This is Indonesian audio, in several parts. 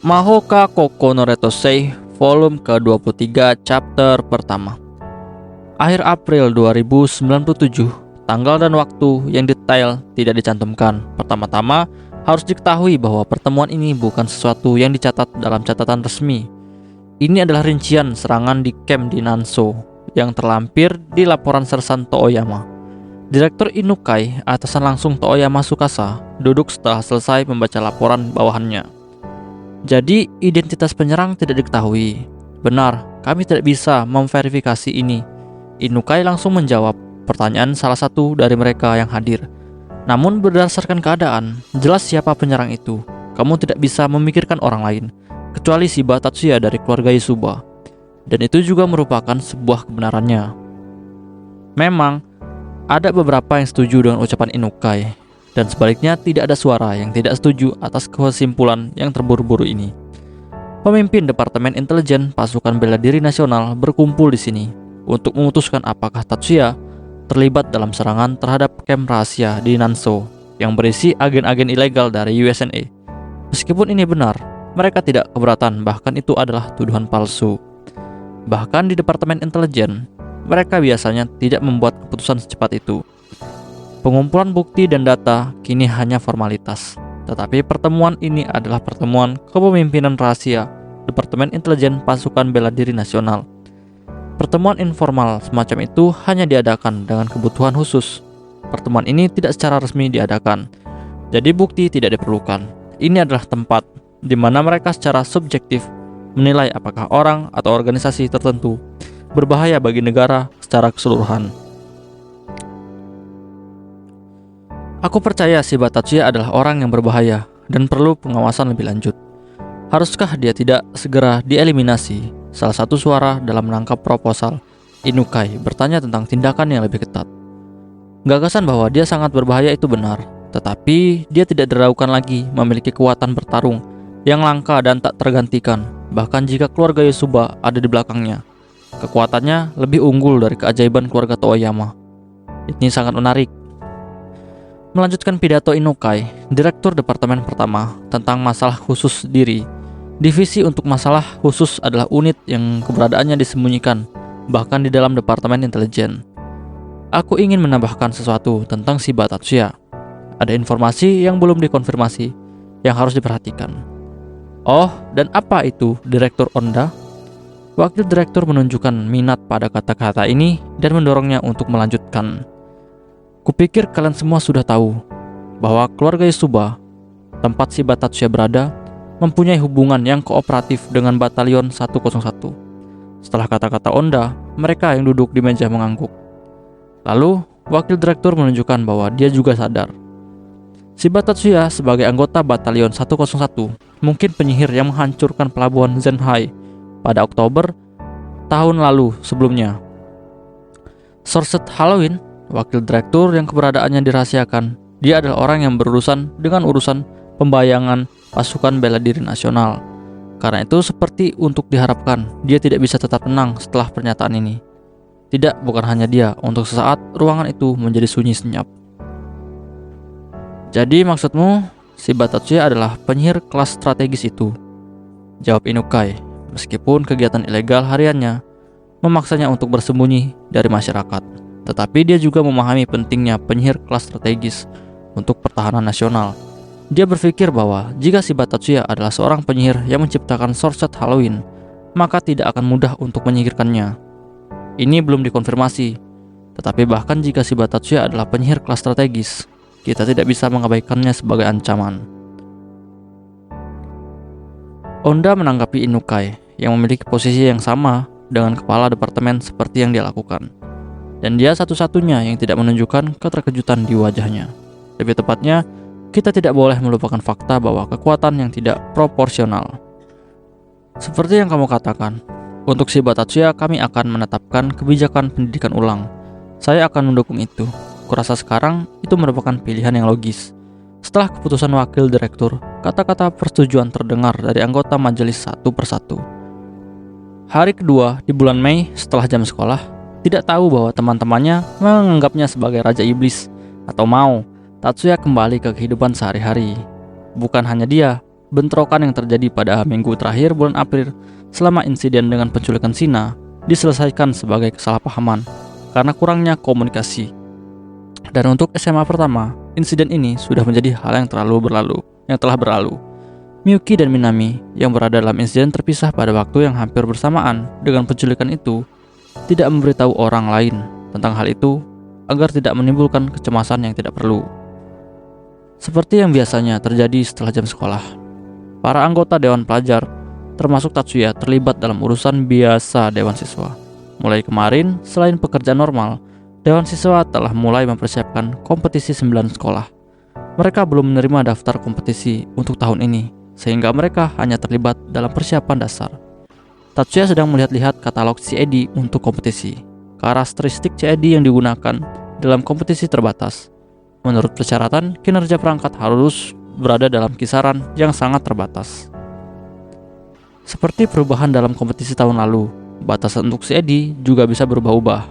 Mahoka Koko no Retosei, volume ke-23, chapter pertama. Akhir April 2097, tanggal dan waktu yang detail tidak dicantumkan. Pertama-tama, harus diketahui bahwa pertemuan ini bukan sesuatu yang dicatat dalam catatan resmi. Ini adalah rincian serangan di camp di Nanso yang terlampir di laporan Sersan Tooyama. Direktur Inukai, atasan langsung Tooyama Tsukasa, duduk setelah selesai membaca laporan bawahannya. Jadi, identitas penyerang tidak diketahui. Benar, kami tidak bisa memverifikasi ini. Inukai langsung menjawab pertanyaan salah satu dari mereka yang hadir. Namun berdasarkan keadaan, jelas siapa penyerang itu. Kamu tidak bisa memikirkan orang lain, kecuali Shiba Tatsuya dari keluarga Yasuba. Dan itu juga merupakan sebuah kebenarannya. Memang, ada beberapa yang setuju dengan ucapan Inukai, dan sebaliknya tidak ada suara yang tidak setuju atas kesimpulan yang terburu-buru ini. Pemimpin Departemen Intelijen Pasukan Bela Diri Nasional berkumpul di sini untuk memutuskan apakah Tatsuya terlibat dalam serangan terhadap kamp rahasia di Nanso yang berisi agen-agen ilegal dari USNA. Meskipun ini benar, mereka tidak keberatan bahkan itu adalah tuduhan palsu. Bahkan di Departemen Intelijen, mereka biasanya tidak membuat keputusan secepat itu. Pengumpulan bukti dan data kini hanya formalitas, tetapi pertemuan ini adalah pertemuan kepemimpinan rahasia Departemen Intelijen Pasukan Bela Diri Nasional. Pertemuan informal semacam itu hanya diadakan dengan kebutuhan khusus. Pertemuan ini tidak secara resmi diadakan, jadi bukti tidak diperlukan. Ini adalah tempat di mana mereka secara subjektif menilai apakah orang atau organisasi tertentu berbahaya bagi negara secara keseluruhan. Aku percaya Shiba Tatsuya adalah orang yang berbahaya dan perlu pengawasan lebih lanjut. Haruskah dia tidak segera dieliminasi? Salah satu suara dalam menangkap proposal Inukai bertanya tentang tindakan yang lebih ketat. Gagasan bahwa dia sangat berbahaya itu benar, tetapi dia tidak diragukan lagi memiliki kekuatan bertarung yang langka dan tak tergantikan. Bahkan jika keluarga Yasuba ada di belakangnya, kekuatannya lebih unggul dari keajaiban keluarga Tooyama. Ini sangat menarik. Melanjutkan pidato Inukai, Direktur Departemen Pertama tentang masalah khusus diri. Divisi untuk masalah khusus adalah unit yang keberadaannya disembunyikan, bahkan di dalam Departemen Intelijen. Aku ingin menambahkan sesuatu tentang Shiba Tatsuya. Ada informasi yang belum dikonfirmasi, yang harus diperhatikan. Oh, dan apa itu, Direktur Onda? Wakil Direktur menunjukkan minat pada kata-kata ini dan mendorongnya untuk melanjutkan. Kupikir kalian semua sudah tahu bahwa keluarga Yasuba, tempat Shiba Tatsuya berada, mempunyai hubungan yang kooperatif dengan Batalion 101. Setelah kata-kata Onda, mereka yang duduk di meja mengangguk. Lalu, wakil direktur menunjukkan bahwa dia juga sadar. Shiba Tatsuya sebagai anggota Batalion 101 mungkin penyihir yang menghancurkan pelabuhan Zenhai pada Oktober tahun lalu sebelumnya. Sorset Halloween, wakil direktur yang keberadaannya dirahasiakan, dia adalah orang yang berurusan dengan urusan pembayangan pasukan bela diri nasional. Karena itu seperti untuk diharapkan, dia tidak bisa tetap tenang setelah pernyataan ini. Tidak, bukan hanya dia, untuk sesaat ruangan itu menjadi sunyi senyap. Jadi maksudmu, Shiba Tatsuya adalah penyihir kelas strategis itu? Jawab Inukai, meskipun kegiatan ilegal hariannya memaksanya untuk bersembunyi dari masyarakat. Tetapi dia juga memahami pentingnya penyihir kelas strategis untuk pertahanan nasional. Dia berpikir bahwa jika Shiba Tatsuya adalah seorang penyihir yang menciptakan Sorset Halloween, maka tidak akan mudah untuk menyingkirkannya. Ini belum dikonfirmasi, tetapi bahkan jika Shiba Tatsuya adalah penyihir kelas strategis, kita tidak bisa mengabaikannya sebagai ancaman. Onda menanggapi Inukai yang memiliki posisi yang sama dengan kepala departemen seperti yang dia lakukan. Dan dia satu-satunya yang tidak menunjukkan keterkejutan di wajahnya. Lebih tepatnya, kita tidak boleh melupakan fakta bahwa kekuatan yang tidak proporsional. Seperti yang kamu katakan, untuk Shiba Tatsuya kami akan menetapkan kebijakan pendidikan ulang. Saya akan mendukung itu. Kurasa sekarang itu merupakan pilihan yang logis. Setelah keputusan wakil direktur, kata-kata persetujuan terdengar dari anggota majelis satu persatu. Hari kedua di bulan Mei setelah jam sekolah, tidak tahu bahwa teman-temannya menganggapnya sebagai Raja Iblis atau mau Tatsuya kembali ke kehidupan sehari-hari. Bukan hanya dia, bentrokan yang terjadi pada minggu terakhir bulan April selama insiden dengan penculikan Sina diselesaikan sebagai kesalahpahaman karena kurangnya komunikasi. Dan untuk SMA pertama, insiden ini sudah menjadi hal yang telah berlalu. Miyuki dan Minami yang berada dalam insiden terpisah pada waktu yang hampir bersamaan dengan penculikan itu tidak memberitahu orang lain tentang hal itu agar tidak menimbulkan kecemasan yang tidak perlu. Seperti yang biasanya terjadi setelah jam sekolah, para anggota Dewan Pelajar, termasuk Tatsuya, terlibat dalam urusan biasa Dewan Siswa. Mulai kemarin, selain pekerjaan normal, Dewan Siswa telah mulai mempersiapkan kompetisi 9 sekolah. Mereka belum menerima daftar kompetisi untuk tahun ini, sehingga mereka hanya terlibat dalam persiapan dasar. Tatsuya sedang melihat-lihat katalog CAD untuk kompetisi. Karakteristik CAD yang digunakan dalam kompetisi terbatas. Menurut persyaratan, kinerja perangkat harus berada dalam kisaran yang sangat terbatas. Seperti perubahan dalam kompetisi tahun lalu, batasan untuk CAD juga bisa berubah-ubah.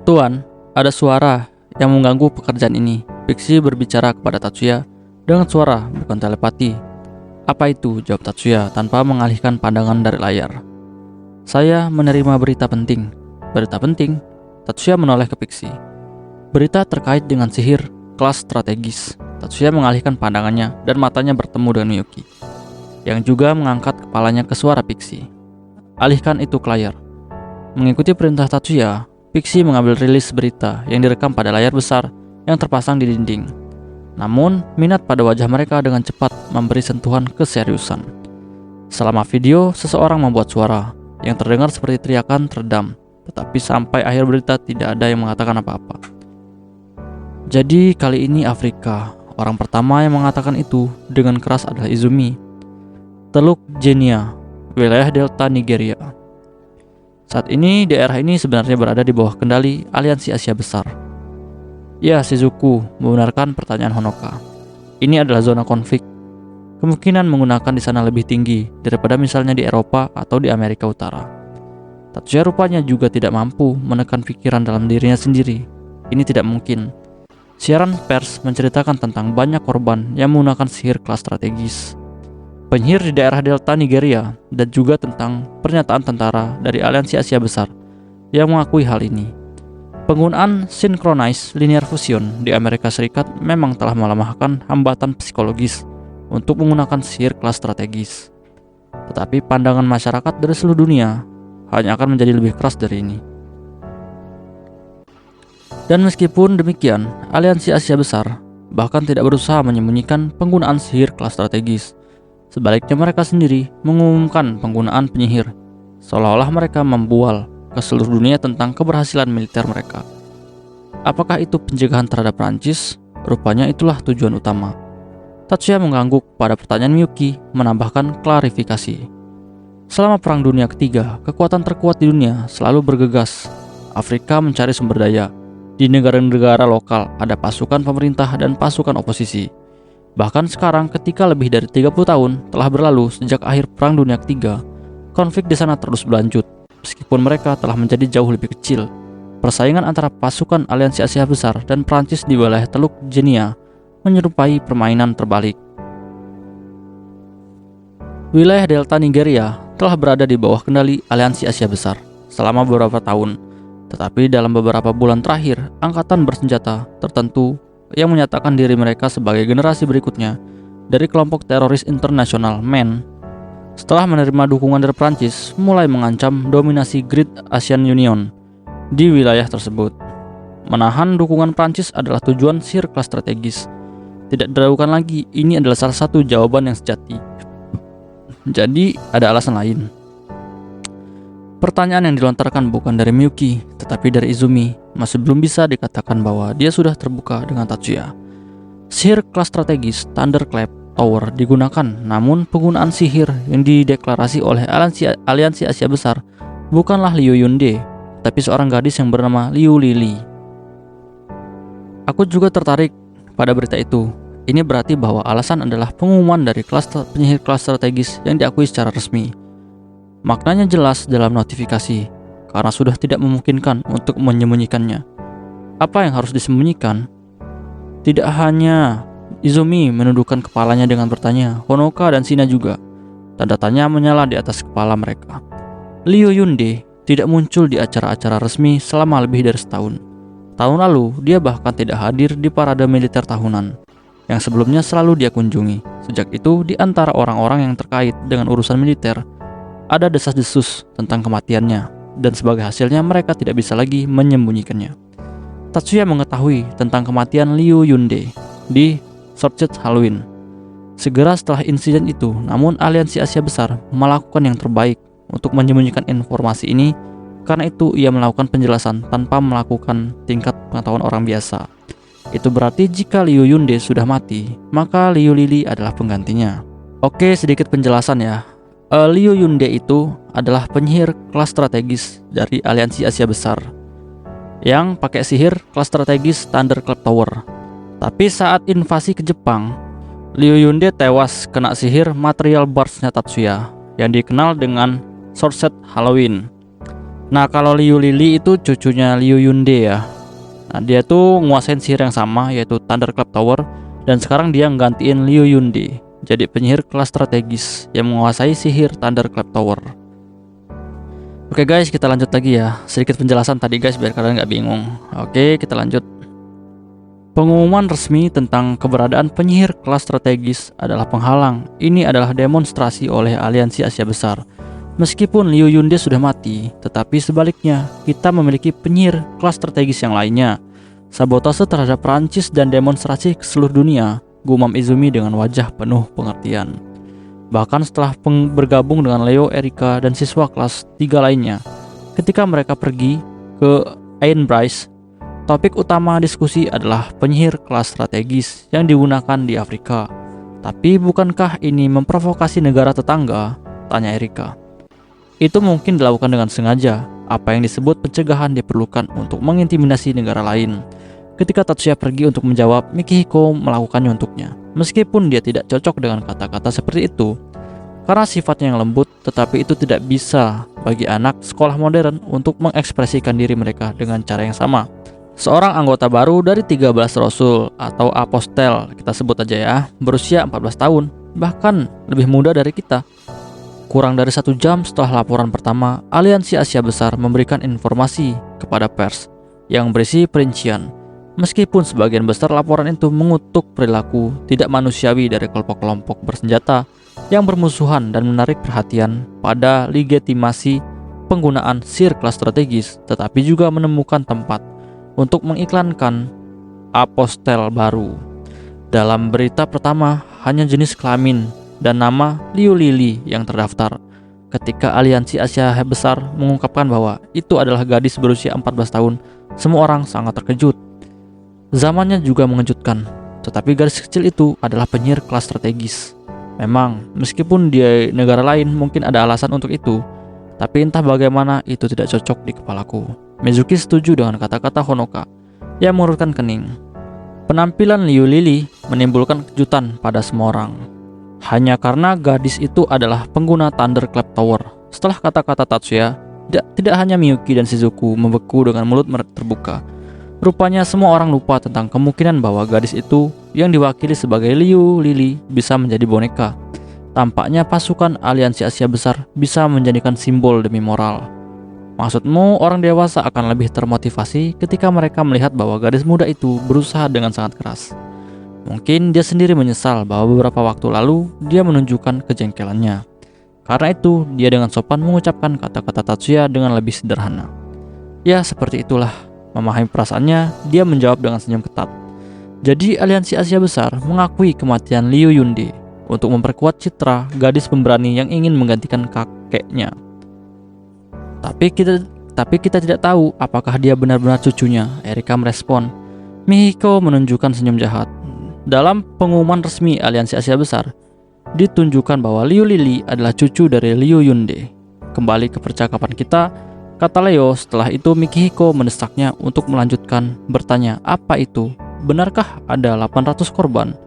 Tuan, ada suara yang mengganggu pekerjaan ini. Pixie berbicara kepada Tatsuya dengan suara bukan telepati. Apa itu? Jawab Tatsuya tanpa mengalihkan pandangan dari layar. Saya menerima berita penting. Berita penting? Tatsuya menoleh ke Pixie. Berita terkait dengan sihir kelas strategis. Tatsuya mengalihkan pandangannya dan matanya bertemu dengan Miyuki, yang juga mengangkat kepalanya ke suara Pixie. Alihkan itu ke layar. Mengikuti perintah Tatsuya, Pixie mengambil rilis berita yang direkam pada layar besar yang terpasang di dinding. Namun, minat pada wajah mereka dengan cepat memberi sentuhan keseriusan. Selama video, seseorang membuat suara yang terdengar seperti teriakan teredam, tetapi sampai akhir berita tidak ada yang mengatakan apa-apa. Jadi kali ini Afrika. Orang pertama yang mengatakan itu dengan keras adalah Izumi. Teluk Jenia, wilayah delta Nigeria. Saat ini daerah ini sebenarnya berada di bawah kendali Aliansi Asia Besar. Ya, Shizuku membenarkan pertanyaan Honoka. Ini adalah zona konflik. Kemungkinan menggunakan di sana lebih tinggi daripada misalnya di Eropa atau di Amerika Utara. Tatsuya rupanya juga tidak mampu menekan pikiran dalam dirinya sendiri. Ini tidak mungkin. Siaran pers menceritakan tentang banyak korban yang menggunakan sihir kelas strategis. Penyihir di daerah delta Nigeria, dan juga tentang pernyataan tentara dari Aliansi Asia Besar yang mengakui hal ini. Penggunaan synchronized linear fusion di Amerika Serikat memang telah melemahkan hambatan psikologis untuk menggunakan sihir kelas strategis. Tetapi pandangan masyarakat dari seluruh dunia hanya akan menjadi lebih keras dari ini. Dan meskipun demikian, Aliansi Asia Besar bahkan tidak berusaha menyembunyikan penggunaan sihir kelas strategis. Sebaliknya mereka sendiri mengumumkan penggunaan penyihir, seolah-olah mereka membual ke seluruh dunia tentang keberhasilan militer mereka. Apakah itu pencegahan terhadap Prancis? Rupanya itulah tujuan utama. Tatsuya mengangguk pada pertanyaan Miyuki, menambahkan klarifikasi. Selama Perang Dunia Ketiga, kekuatan terkuat di dunia selalu bergegas. Afrika mencari sumber daya. Di negara-negara lokal ada pasukan pemerintah dan pasukan oposisi. Bahkan sekarang ketika lebih dari 30 tahun telah berlalu sejak akhir Perang Dunia Ketiga, konflik di sana terus berlanjut. Meskipun mereka telah menjadi jauh lebih kecil, persaingan antara pasukan Aliansi Asia Besar dan Prancis di wilayah Teluk Jenia menyerupai permainan terbalik. Wilayah delta Nigeria telah berada di bawah kendali Aliansi Asia Besar selama beberapa tahun. Tetapi dalam beberapa bulan terakhir, angkatan bersenjata tertentu yang menyatakan diri mereka sebagai generasi berikutnya dari kelompok teroris internasional MAN, setelah menerima dukungan dari Prancis, mulai mengancam dominasi Great Asian Union di wilayah tersebut. Menahan dukungan Prancis adalah tujuan sihir kelas strategis. Tidak diragukan lagi, ini adalah salah satu jawaban yang sejati. Jadi, ada alasan lain. Pertanyaan yang dilontarkan bukan dari Miyuki, tetapi dari Izumi. Masih belum bisa dikatakan bahwa dia sudah terbuka dengan Tatsuya. Sihir kelas strategis Thunderclap Tower digunakan, namun penggunaan sihir yang dideklarasi oleh Aliansi Asia Besar bukanlah Liu Yunde, tapi seorang gadis yang bernama Liu Lili. Aku juga tertarik pada berita itu. Ini berarti bahwa alasan adalah pengumuman dari penyihir kelas strategis yang diakui secara resmi. Maknanya jelas dalam notifikasi, karena sudah tidak memungkinkan untuk menyembunyikannya. Apa yang harus disembunyikan? Tidak hanya Izumi menundukkan kepalanya dengan bertanya, Honoka dan Shina juga. Tanda tanya menyala di atas kepala mereka. Liu Yunde tidak muncul di acara-acara resmi selama lebih dari setahun. Tahun lalu, dia bahkan tidak hadir di parade militer tahunan yang sebelumnya selalu dia kunjungi. Sejak itu, di antara orang-orang yang terkait dengan urusan militer, ada desas-desus tentang kematiannya, dan sebagai hasilnya mereka tidak bisa lagi menyembunyikannya. Tatsuya mengetahui tentang kematian Liu Yunde di Sorted Halloween segera setelah insiden itu, namun aliansi Asia Besar melakukan yang terbaik untuk menyembunyikan informasi ini. Karena itu ia melakukan penjelasan tanpa melakukan tingkat pengetahuan orang biasa. Itu berarti jika Liu Yunde sudah mati, maka Liu Lili adalah penggantinya. Oke, sedikit penjelasan ya. Liu Yunde itu adalah penyihir kelas strategis dari aliansi Asia Besar yang pakai sihir kelas strategis Thunderclap Tower. Tapi saat invasi ke Jepang, Liu Yunde tewas kena sihir material burst-nya Tatsuya yang dikenal dengan Sorted Halloween. Nah, kalau Liu Lili itu cucunya Liu Yunde ya. Nah, dia tuh nguasain sihir yang sama, yaitu Thunderclap Tower, dan sekarang dia nggantiin Liu Yunde jadi penyihir kelas strategis yang menguasai sihir Thunderclap Tower. Oke guys, kita lanjut lagi ya. Sedikit penjelasan tadi guys, biar kalian nggak bingung. Oke, kita lanjut. Pengumuman resmi tentang keberadaan penyihir kelas strategis adalah penghalang. Ini adalah demonstrasi oleh aliansi Asia Besar. Meskipun Liu Yunde sudah mati, tetapi sebaliknya, kita memiliki penyihir kelas strategis yang lainnya. Sabotase terhadap Prancis dan demonstrasi ke seluruh dunia, gumam Izumi dengan wajah penuh pengertian. Bahkan setelah bergabung dengan Leo, Erika, dan siswa kelas 3 lainnya, ketika mereka pergi ke Einbreis, topik utama diskusi adalah penyihir kelas strategis yang digunakan di Afrika. Tapi bukankah ini memprovokasi negara tetangga? Tanya Erika. Itu mungkin dilakukan dengan sengaja. Apa yang disebut pencegahan diperlukan untuk mengintimidasi negara lain. Ketika Tatsuya pergi untuk menjawab, Mikihiko melakukannya untuknya. Meskipun dia tidak cocok dengan kata-kata seperti itu, karena sifatnya yang lembut, tetapi itu tidak bisa bagi anak sekolah modern untuk mengekspresikan diri mereka dengan cara yang sama. Seorang anggota baru dari 13 Rasul atau Apostel, kita sebut aja ya, berusia 14 tahun, bahkan lebih muda dari kita. Kurang dari 1 jam setelah laporan pertama, aliansi Asia Besar memberikan informasi kepada pers yang berisi perincian. Meskipun sebagian besar laporan itu mengutuk perilaku tidak manusiawi dari kelompok-kelompok bersenjata yang bermusuhan dan menarik perhatian pada legitimasi penggunaan sihir kelas strategis, tetapi juga menemukan tempat untuk mengiklankan apostel baru. Dalam berita pertama, hanya jenis kelamin dan nama Liu Lili yang terdaftar. Ketika aliansi Asia Besar mengungkapkan bahwa itu adalah gadis berusia 14 tahun, semua orang sangat terkejut. Zamannya juga mengejutkan, tetapi gadis kecil itu adalah penyihir kelas strategis. Memang, meskipun di negara lain mungkin ada alasan untuk itu, tapi entah bagaimana itu tidak cocok di kepalaku. Mizuki setuju dengan kata-kata Honoka yang mengurutkan kening. Penampilan Liu Lili menimbulkan kejutan pada semua orang. Hanya karena gadis itu adalah pengguna Thunderclap Tower. Setelah kata-kata Tatsuya, tidak hanya Miyuki dan Shizuku membeku dengan mulut terbuka. Rupanya semua orang lupa tentang kemungkinan bahwa gadis itu yang diwakili sebagai Liu Lili bisa menjadi boneka. Tampaknya pasukan aliansi Asia Besar bisa menjadikan simbol demi moral. Maksudmu orang dewasa akan lebih termotivasi ketika mereka melihat bahwa gadis muda itu berusaha dengan sangat keras. Mungkin dia sendiri menyesal bahwa beberapa waktu lalu dia menunjukkan kejengkelannya. Karena itu, dia dengan sopan mengucapkan kata-kata Tatsuya dengan lebih sederhana. Ya, seperti itulah. Memahami perasaannya, dia menjawab dengan senyum ketat. Jadi, aliansi Asia Besar mengakui kematian Liu Yunde untuk memperkuat citra gadis pemberani yang ingin menggantikan kakeknya. Tapi kita tidak tahu apakah dia benar-benar cucunya, Erika merespon. Mihiko menunjukkan senyum jahat. Dalam pengumuman resmi aliansi Asia Besar, ditunjukkan bahwa Liu Lili adalah cucu dari Liu Yunde. Kembali ke percakapan kita, kata Leo. Setelah itu Mikihiko mendesaknya untuk melanjutkan bertanya, apa itu? Benarkah ada 800 korban?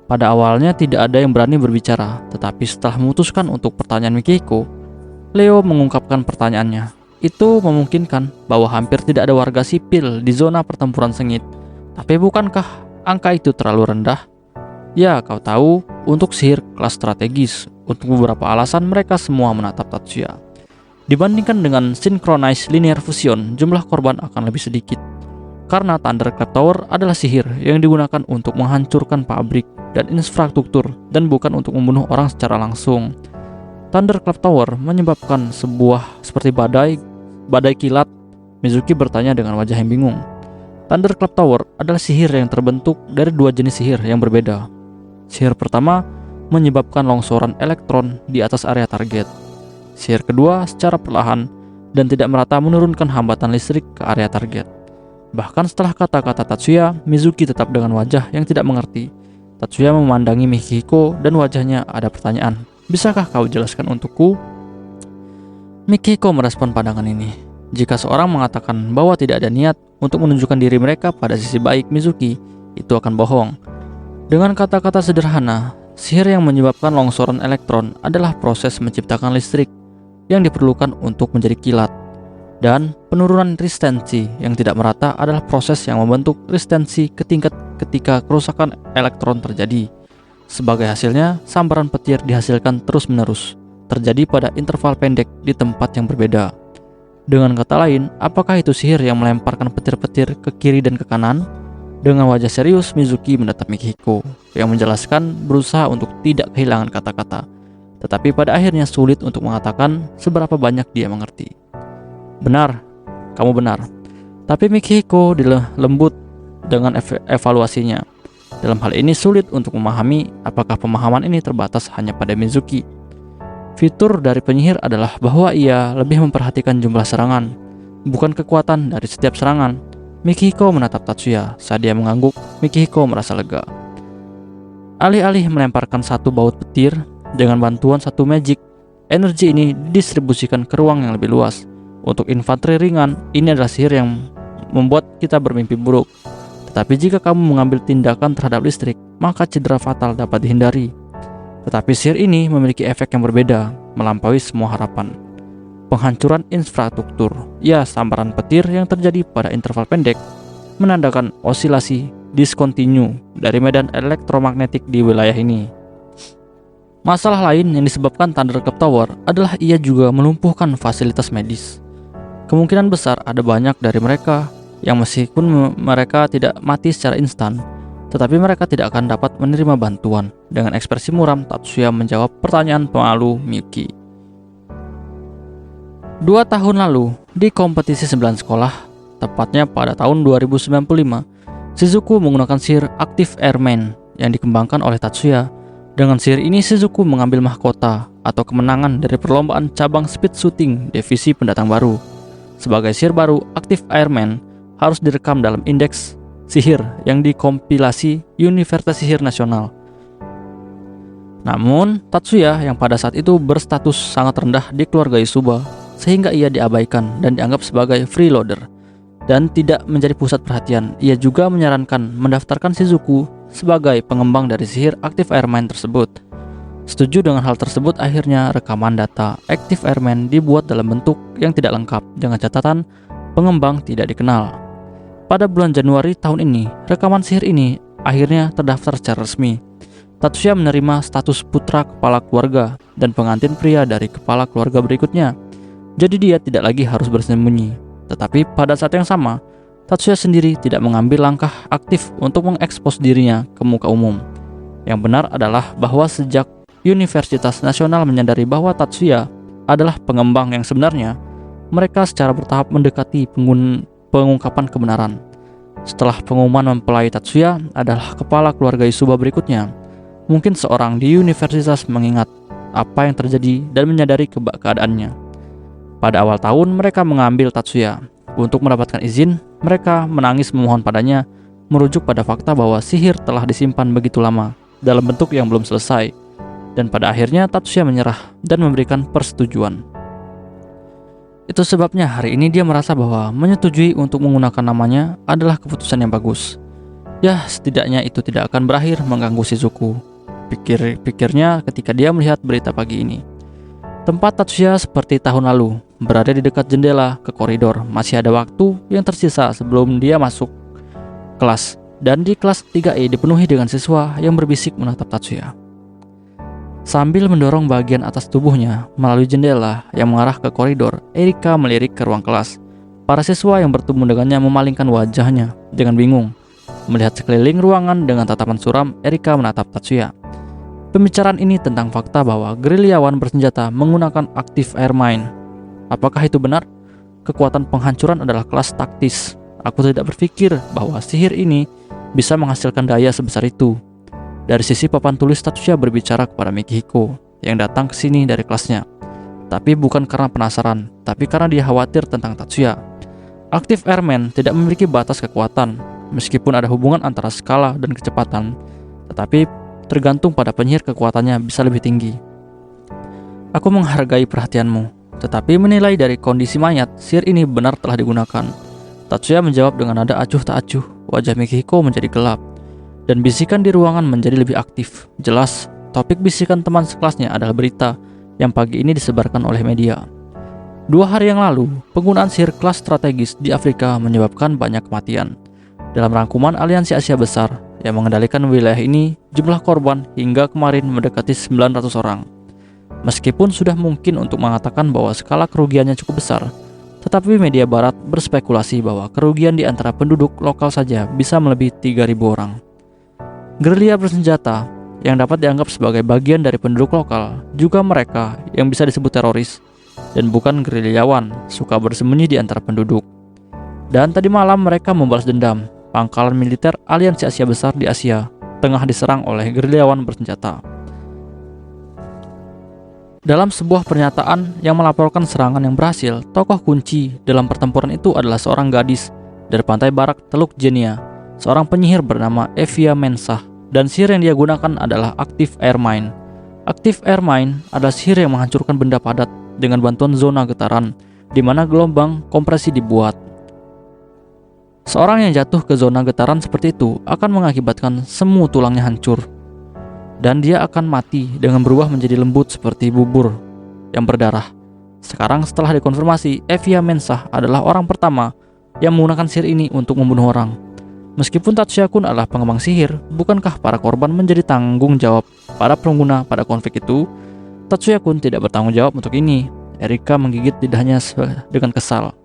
Pada awalnya tidak ada yang berani berbicara, tetapi setelah memutuskan untuk pertanyaan Mikihiko, Leo mengungkapkan pertanyaannya. Itu memungkinkan bahwa hampir tidak ada warga sipil di zona pertempuran sengit. Tapi bukankah angka itu terlalu rendah? Ya, kau tahu, untuk sihir kelas strategis, untuk beberapa alasan mereka semua menatap Tatsuya. Dibandingkan dengan Synchronized Linear Fusion, jumlah korban akan lebih sedikit. Karena Thunderclap Tower adalah sihir yang digunakan untuk menghancurkan pabrik dan infrastruktur dan bukan untuk membunuh orang secara langsung. Thunderclap Tower menyebabkan sebuah seperti badai kilat. Mizuki bertanya dengan wajah yang bingung. Thunderclap Tower adalah sihir yang terbentuk dari dua jenis sihir yang berbeda. Sihir pertama menyebabkan longsoran elektron di atas area target. Sihir kedua secara perlahan dan tidak merata menurunkan hambatan listrik ke area target. Bahkan setelah kata-kata Tatsuya, Mizuki tetap dengan wajah yang tidak mengerti. Tatsuya memandangi Mikihiko dan wajahnya ada pertanyaan. Bisakah kau jelaskan untukku? Mikihiko merespon pandangan ini. Jika seorang mengatakan bahwa tidak ada niat untuk menunjukkan diri mereka pada sisi baik Mizuki, itu akan bohong. Dengan kata-kata sederhana, sihir yang menyebabkan longsoran elektron adalah proses menciptakan listrik yang diperlukan untuk menjadi kilat. Dan penurunan resistensi yang tidak merata adalah proses yang membentuk resistensi ketika kerusakan elektron terjadi. Sebagai hasilnya, sambaran petir dihasilkan terus-menerus, terjadi pada interval pendek di tempat yang berbeda. Dengan kata lain, apakah itu sihir yang melemparkan petir-petir ke kiri dan ke kanan? Dengan wajah serius, Mizuki menatap Mikihiko, yang menjelaskan berusaha untuk tidak kehilangan kata-kata. Tetapi pada akhirnya sulit untuk mengatakan seberapa banyak dia mengerti. Benar, kamu benar. Tapi Mikihiko lembut dengan evaluasinya. Dalam hal ini sulit untuk memahami apakah pemahaman ini terbatas hanya pada Mizuki. Fitur dari penyihir adalah bahwa ia lebih memperhatikan jumlah serangan, bukan kekuatan dari setiap serangan. Mikihiko menatap Tatsuya. Saat dia mengangguk, Mikihiko merasa lega. Alih-alih melemparkan satu baut petir, dengan bantuan satu magic, energi ini didistribusikan ke ruang yang lebih luas. Untuk infanteri ringan, ini adalah sihir yang membuat kita bermimpi buruk. Tetapi jika kamu mengambil tindakan terhadap listrik, maka cedera fatal dapat dihindari. Tetapi sihir ini memiliki efek yang berbeda, melampaui semua harapan. Penghancuran infrastruktur, ya sambaran petir yang terjadi pada interval pendek, menandakan osilasi diskontinu dari medan elektromagnetik di wilayah ini. Masalah lain yang disebabkan Thunderclap Tower adalah ia juga melumpuhkan fasilitas medis. Kemungkinan besar ada banyak dari mereka yang meskipun mereka tidak mati secara instan, tetapi mereka tidak akan dapat menerima bantuan. Dengan ekspresi muram, Tatsuya menjawab pertanyaan pemalu Miyuki. 2 tahun lalu, di kompetisi 9 sekolah, tepatnya pada tahun 2095, Shizuku menggunakan sihir aktif Airman yang dikembangkan oleh Tatsuya. Dengan sihir ini, Shizuku mengambil mahkota atau kemenangan dari perlombaan cabang speed shooting divisi pendatang baru. Sebagai sihir baru, aktif Airman harus direkam dalam indeks sihir yang dikompilasi Universitas Sihir Nasional. Namun, Tatsuya yang pada saat itu berstatus sangat rendah di keluarga Isuba, sehingga ia diabaikan dan dianggap sebagai freeloader dan tidak menjadi pusat perhatian. Ia juga menyarankan mendaftarkan Shizuku sebagai pengembang dari sihir aktif Airman tersebut. Setuju dengan hal tersebut, akhirnya rekaman data aktif Airman dibuat dalam bentuk yang tidak lengkap dengan catatan pengembang tidak dikenal. Pada bulan Januari tahun ini, rekaman sihir ini akhirnya terdaftar secara resmi. Tatsuya menerima status putra kepala keluarga dan pengantin pria dari kepala keluarga berikutnya. Jadi dia tidak lagi harus bersembunyi. Tetapi pada saat yang sama, Tatsuya sendiri tidak mengambil langkah aktif untuk mengekspos dirinya ke muka umum. Yang benar adalah bahwa sejak Universitas Nasional menyadari bahwa Tatsuya adalah pengembang yang sebenarnya, mereka secara bertahap mendekati pengungkapan kebenaran. Setelah pengumuman mempelai Tatsuya adalah kepala keluarga Isuba berikutnya, mungkin seorang di universitas mengingat apa yang terjadi dan menyadari keadaannya. Pada awal tahun, mereka mengambil Tatsuya. Untuk mendapatkan izin, mereka menangis memohon padanya, merujuk pada fakta bahwa sihir telah disimpan begitu lama, dalam bentuk yang belum selesai. Dan pada akhirnya Tatsuya menyerah dan memberikan persetujuan. Itu sebabnya hari ini dia merasa bahwa menyetujui untuk menggunakan namanya adalah keputusan yang bagus. Ya, setidaknya itu tidak akan berakhir mengganggu Shizuku, pikirnya ketika dia melihat berita pagi ini. Tempat Tatsuya seperti tahun lalu, berada di dekat jendela ke koridor. Masih ada waktu yang tersisa sebelum dia masuk kelas. Dan di kelas 3E dipenuhi dengan siswa yang berbisik menatap Tatsuya. Sambil mendorong bagian atas tubuhnya melalui jendela yang mengarah ke koridor, Erika melirik ke ruang kelas. Para siswa yang bertemu dengannya memalingkan wajahnya dengan bingung. Melihat sekeliling ruangan dengan tatapan suram, Erika menatap Tatsuya. Pembicaraan ini tentang fakta bahwa gerilyawan bersenjata menggunakan active air mine. Apakah itu benar? Kekuatan penghancuran adalah kelas taktis. Aku tidak berpikir bahwa sihir ini bisa menghasilkan daya sebesar itu. Dari sisi papan tulis, Tatsuya berbicara kepada Mikihiko yang datang ke sini dari kelasnya. Tapi bukan karena penasaran, tapi karena dia khawatir tentang Tatsuya. Active Airman tidak memiliki batas kekuatan, meskipun ada hubungan antara skala dan kecepatan, tetapi tergantung pada penyihir kekuatannya bisa lebih tinggi. Aku menghargai perhatianmu, tetapi menilai dari kondisi mayat, sihir ini benar telah digunakan. Tatsuya menjawab dengan nada acuh tak acuh. Wajah Mikihiko menjadi gelap, dan bisikan di ruangan menjadi lebih aktif. Jelas, topik bisikan teman sekelasnya adalah berita yang pagi ini disebarkan oleh media. 2 hari yang lalu, penggunaan sihir kelas strategis di Afrika menyebabkan banyak kematian. Dalam rangkuman Aliansi Asia Besar yang mengendalikan wilayah ini, jumlah korban hingga kemarin mendekati 900 orang. Meskipun sudah mungkin untuk mengatakan bahwa skala kerugiannya cukup besar, tetapi media barat berspekulasi bahwa kerugian di antara penduduk lokal saja bisa melebihi 3.000 orang. Gerilya bersenjata yang dapat dianggap sebagai bagian dari penduduk lokal, juga mereka yang bisa disebut teroris, dan bukan gerilyawan, suka bersembunyi di antara penduduk. Dan tadi malam mereka membalas dendam. Pangkalan militer Aliansi Asia Besar di Asia tengah diserang oleh gerilyawan bersenjata. Dalam sebuah pernyataan yang melaporkan serangan yang berhasil, tokoh kunci dalam pertempuran itu adalah seorang gadis dari pantai barat Teluk Jenia, seorang penyihir bernama Evia Mensah, dan sihir yang dia gunakan adalah Active Air Mine. Active Air Mine adalah sihir yang menghancurkan benda padat dengan bantuan zona getaran, di mana gelombang kompresi dibuat. Seorang yang jatuh ke zona getaran seperti itu akan mengakibatkan semua tulangnya hancur, dan dia akan mati dengan berubah menjadi lembut seperti bubur yang berdarah. Sekarang setelah dikonfirmasi, Evia Mensah adalah orang pertama yang menggunakan sihir ini untuk membunuh orang. Meskipun Tatsuya Kun adalah pengembang sihir, bukankah para korban menjadi tanggung jawab para pengguna pada konflik itu? Tatsuya Kun tidak bertanggung jawab untuk ini. Erika menggigit lidahnya dengan kesal.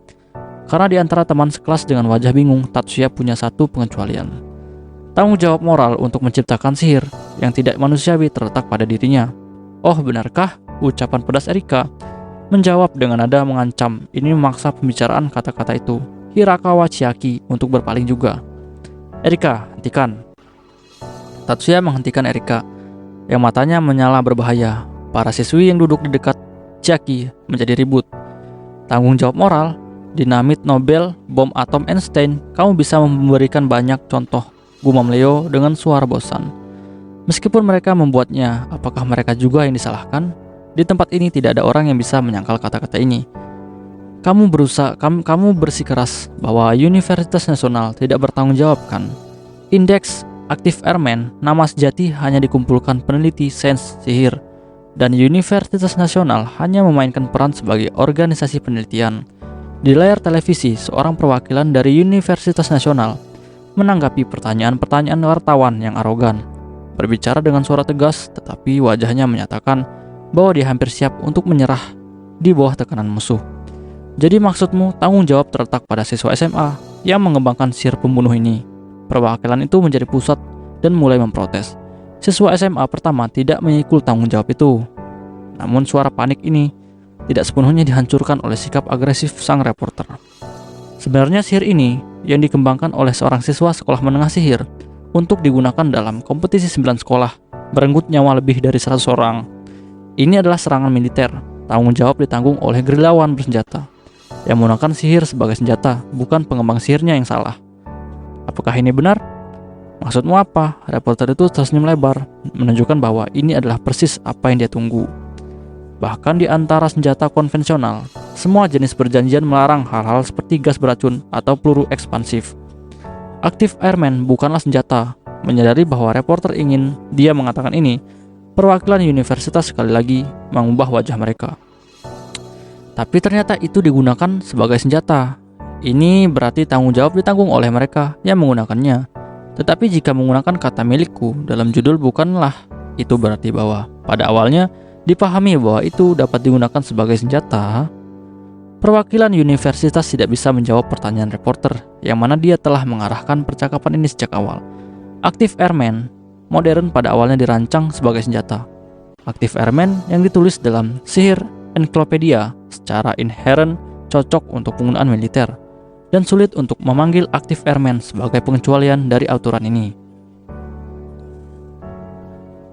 Karena di antara teman sekelas dengan wajah bingung, Tatsuya punya satu pengecualian. Tanggung jawab moral untuk menciptakan sihir yang tidak manusiawi terletak pada dirinya. Oh, benarkah? Ucapan pedas Erika menjawab dengan nada mengancam. Ini memaksa pembicaraan kata-kata itu. Hirakawa Chiaki untuk berpaling juga. Erika, hentikan. Tatsuya menghentikan Erika yang matanya menyala berbahaya. Para siswi yang duduk di dekat Chiaki menjadi ribut. Tanggung jawab moral, dinamit Nobel, bom atom Einstein, kamu bisa memberikan banyak contoh, gumam Leo dengan suara bosan. Meskipun mereka membuatnya, apakah mereka juga yang disalahkan? Di tempat ini tidak ada orang yang bisa menyangkal kata-kata ini. Kamu bersikeras bahwa Universitas Nasional tidak bertanggung jawab, kan? Indeks Active Airman, nama sejati hanya dikumpulkan peneliti sains sihir, dan Universitas Nasional hanya memainkan peran sebagai organisasi penelitian. Di layar televisi, seorang perwakilan dari Universitas Nasional menanggapi pertanyaan-pertanyaan wartawan yang arogan, berbicara dengan suara tegas, tetapi wajahnya menyatakan bahwa dia hampir siap untuk menyerah di bawah tekanan musuh. Jadi maksudmu tanggung jawab terletak pada siswa SMA yang mengembangkan sihir pembunuh ini? Perwakilan itu menjadi pusat dan mulai memprotes. Siswa SMA pertama tidak mengikul tanggung jawab itu. Namun suara panik ini tidak sepenuhnya dihancurkan oleh sikap agresif sang reporter. Sebenarnya sihir ini yang dikembangkan oleh seorang siswa sekolah menengah sihir untuk digunakan dalam kompetisi 9 sekolah, merenggut nyawa lebih dari 100 orang. Ini adalah serangan militer. Tanggung jawab ditanggung oleh gerilyawan bersenjata yang menggunakan sihir sebagai senjata, bukan pengembang sihirnya yang salah. Apakah ini benar? Maksudmu apa? Reporter itu tersenyum lebar, menunjukkan bahwa ini adalah persis apa yang dia tunggu. Bahkan di antara senjata konvensional, semua jenis perjanjian melarang hal-hal seperti gas beracun atau peluru ekspansif. Active Airman bukanlah senjata. Menyadari bahwa reporter ingin dia mengatakan ini, perwakilan universitas sekali lagi mengubah wajah mereka. Tapi ternyata itu digunakan sebagai senjata. Ini berarti tanggung jawab ditanggung oleh mereka yang menggunakannya. Tetapi jika menggunakan kata milikku dalam judul bukanlah, itu berarti bahwa pada awalnya dipahami bahwa itu dapat digunakan sebagai senjata. Perwakilan universitas tidak bisa menjawab pertanyaan reporter yang mana dia telah mengarahkan percakapan ini sejak awal. Active Airman modern pada awalnya dirancang sebagai senjata. Active Airman yang ditulis dalam Sihir Encyclopedia secara inherent cocok untuk penggunaan militer dan sulit untuk memanggil Active Airman sebagai pengecualian dari aturan ini.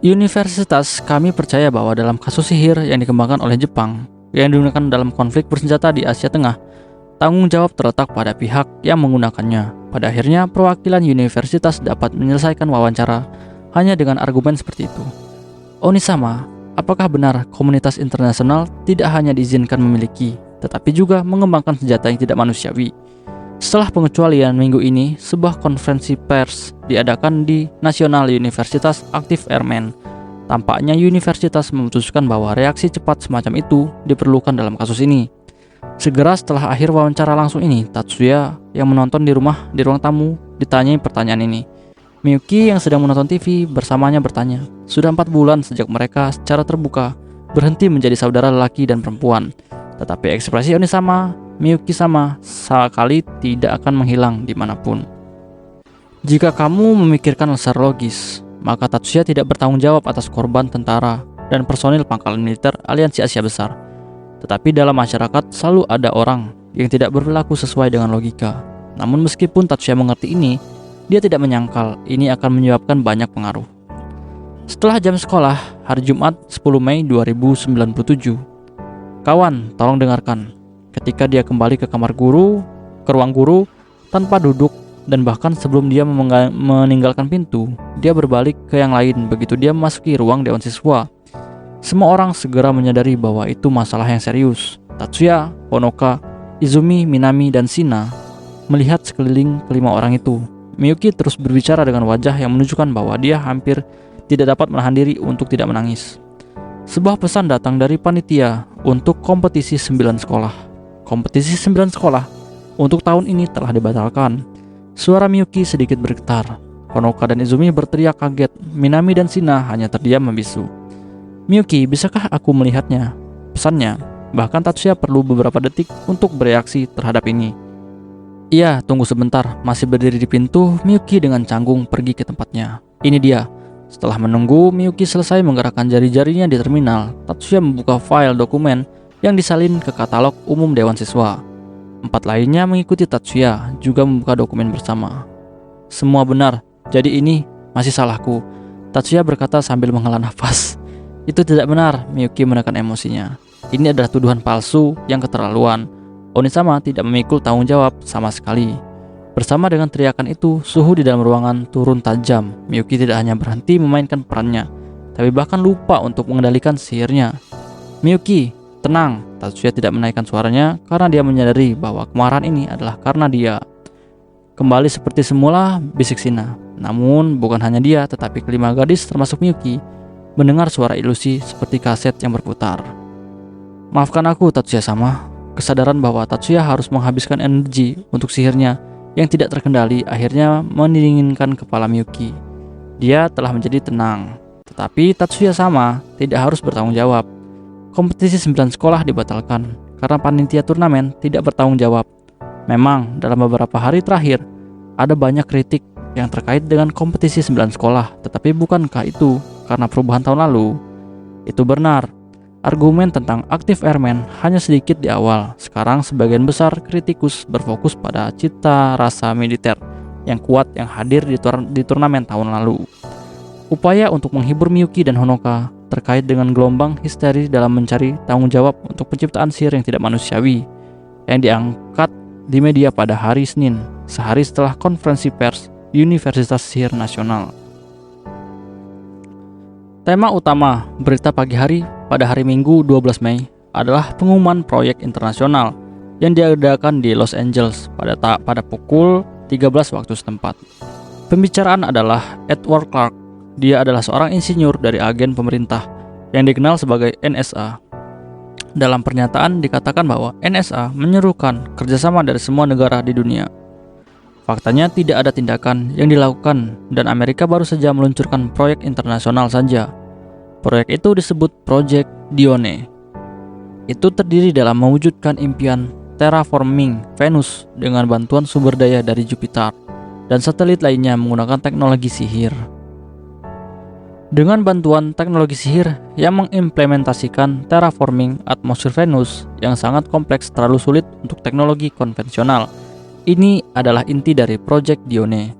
Universitas kami percaya bahwa dalam kasus sihir yang dikembangkan oleh Jepang yang digunakan dalam konflik bersenjata di Asia Tengah, tanggung jawab terletak pada pihak yang menggunakannya. Pada akhirnya, perwakilan universitas dapat menyelesaikan wawancara hanya dengan argumen seperti itu. Onisama, apakah benar komunitas internasional tidak hanya diizinkan memiliki, tetapi juga mengembangkan senjata yang tidak manusiawi? Setelah pengecualian minggu ini, sebuah konferensi pers diadakan di National Universitas Active Airman. Tampaknya universitas memutuskan bahwa reaksi cepat semacam itu diperlukan dalam kasus ini. Segera setelah akhir wawancara langsung ini, Tatsuya yang menonton di ruang tamu ditanyai pertanyaan ini. Miyuki yang sedang menonton TV bersamanya bertanya, sudah 4 bulan sejak mereka secara terbuka berhenti menjadi saudara lelaki dan perempuan. Tetapi ekspresi Onisama, Miyuki sama sekali tidak akan menghilang dimanapun. Jika kamu memikirkan secara logis, maka Tatsuya tidak bertanggung jawab atas korban tentara dan personil pangkalan militer Aliansi Asia Besar. Tetapi dalam masyarakat selalu ada orang yang tidak berlaku sesuai dengan logika. Namun meskipun Tatsuya mengerti ini, dia tidak menyangkal ini akan menyebabkan banyak pengaruh. Setelah jam sekolah, hari Jumat 10 Mei 2097. Kawan, tolong dengarkan. Ketika dia kembali ke ruang guru, tanpa duduk, dan bahkan sebelum dia meninggalkan pintu, dia berbalik ke yang lain begitu dia memasuki ruang dewan siswa. Semua orang segera menyadari bahwa itu masalah yang serius. Tatsuya, Honoka, Izumi, Minami, dan Shina melihat sekeliling kelima orang itu. Miyuki terus berbicara dengan wajah yang menunjukkan bahwa dia hampir tidak dapat menahan diri untuk tidak menangis. Sebuah pesan datang dari panitia untuk kompetisi 9 sekolah. Kompetisi 9 sekolah untuk tahun ini telah dibatalkan. Suara Miyuki sedikit bergetar. Honoka dan Izumi berteriak kaget. Minami dan Shina hanya terdiam membisu. Miyuki, bisakah aku melihatnya? Pesannya. Bahkan Tatsuya perlu beberapa detik untuk bereaksi terhadap ini. Iya, tunggu sebentar. Masih berdiri di pintu, Miyuki dengan canggung pergi ke tempatnya. Ini dia. Setelah menunggu Miyuki selesai menggerakkan jari-jarinya di terminal, Tatsuya membuka file dokumen yang disalin ke katalog umum Dewan Siswa. 4 lainnya mengikuti Tatsuya, juga membuka dokumen bersama. Semua benar, jadi ini masih salahku, Tatsuya berkata sambil menghela nafas. Itu tidak benar, Miyuki menekan emosinya. Ini adalah tuduhan palsu yang keterlaluan. Onisama tidak memikul tanggung jawab sama sekali. Bersama dengan teriakan itu, suhu di dalam ruangan turun tajam. Miyuki tidak hanya berhenti memainkan perannya, tapi bahkan lupa untuk mengendalikan sihirnya. Miyuki, tenang, Tatsuya tidak menaikkan suaranya karena dia menyadari bahwa kemarahan ini adalah karena dia. Kembali seperti semula, bisik Shina. Namun bukan hanya dia, tetapi kelima gadis termasuk Miyuki mendengar suara ilusi seperti kaset yang berputar. Maafkan aku, Tatsuya-sama. Kesadaran bahwa Tatsuya harus menghabiskan energi untuk sihirnya yang tidak terkendali akhirnya mendinginkan kepala Miyuki. Dia telah menjadi tenang. Tetapi Tatsuya-sama tidak harus bertanggung jawab. Kompetisi 9 sekolah dibatalkan karena panitia turnamen tidak bertanggung jawab. Memang dalam beberapa hari terakhir ada banyak kritik yang terkait dengan kompetisi 9 sekolah, tetapi bukankah itu karena perubahan tahun lalu? Itu benar. Argumen tentang Active Airman hanya sedikit di awal. Sekarang sebagian besar kritikus berfokus pada cita rasa militer yang kuat yang hadir di turnamen tahun lalu. Upaya untuk menghibur Miyuki dan Honoka terkait dengan gelombang histeri dalam mencari tanggung jawab untuk penciptaan sihir yang tidak manusiawi yang diangkat di media pada hari Senin, sehari setelah konferensi pers Universitas Sihir Nasional. Tema utama berita pagi hari pada hari Minggu 12 Mei adalah pengumuman proyek internasional yang diadakan di Los Angeles pada pukul 13 waktu setempat. Pembicaraan adalah Edward Clark. Dia adalah seorang insinyur dari agen pemerintah yang dikenal sebagai NSA. Dalam pernyataan dikatakan bahwa NSA menyerukan kerjasama dari semua negara di dunia. Faktanya tidak ada tindakan yang dilakukan dan Amerika baru saja meluncurkan proyek internasional saja. Proyek itu disebut Project Dione. Itu terdiri dalam mewujudkan impian terraforming Venus dengan bantuan sumber daya dari Jupiter dan satelit lainnya menggunakan teknologi sihir. Dengan bantuan teknologi sihir yang mengimplementasikan terraforming atmosfer Venus yang sangat kompleks terlalu sulit untuk teknologi konvensional. Ini adalah inti dari Project Dione.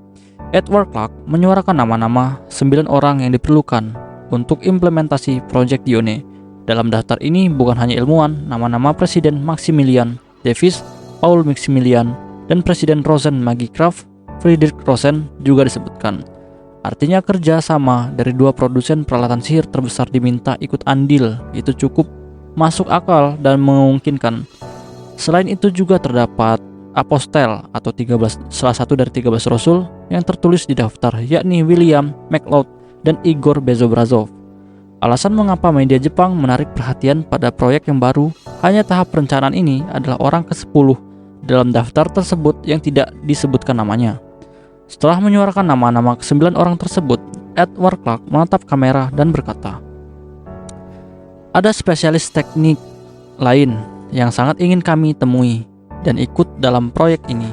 Edward Clark menyuarakan nama-nama 9 orang yang diperlukan untuk implementasi Project Dione. Dalam daftar ini bukan hanya ilmuwan, nama-nama Presiden Maximilian Davis, Paul Maximilian, dan Presiden Rosen Magikraft Friedrich Rosen juga disebutkan. Artinya kerja sama dari dua produsen peralatan sihir terbesar diminta ikut andil. Itu cukup masuk akal dan memungkinkan. Selain itu juga terdapat apostel atau salah satu dari 13 rasul yang tertulis di daftar, yakni William MacLeod dan Igor Bezobrazov. Alasan mengapa media Jepang menarik perhatian pada proyek yang baru, hanya tahap perencanaan ini adalah orang ke-10 dalam daftar tersebut yang tidak disebutkan namanya. Setelah menyuarakan nama-nama ke-9 orang tersebut, Edward Clark menatap kamera dan berkata, "Ada spesialis teknik lain yang sangat ingin kami temui dan ikut dalam proyek ini.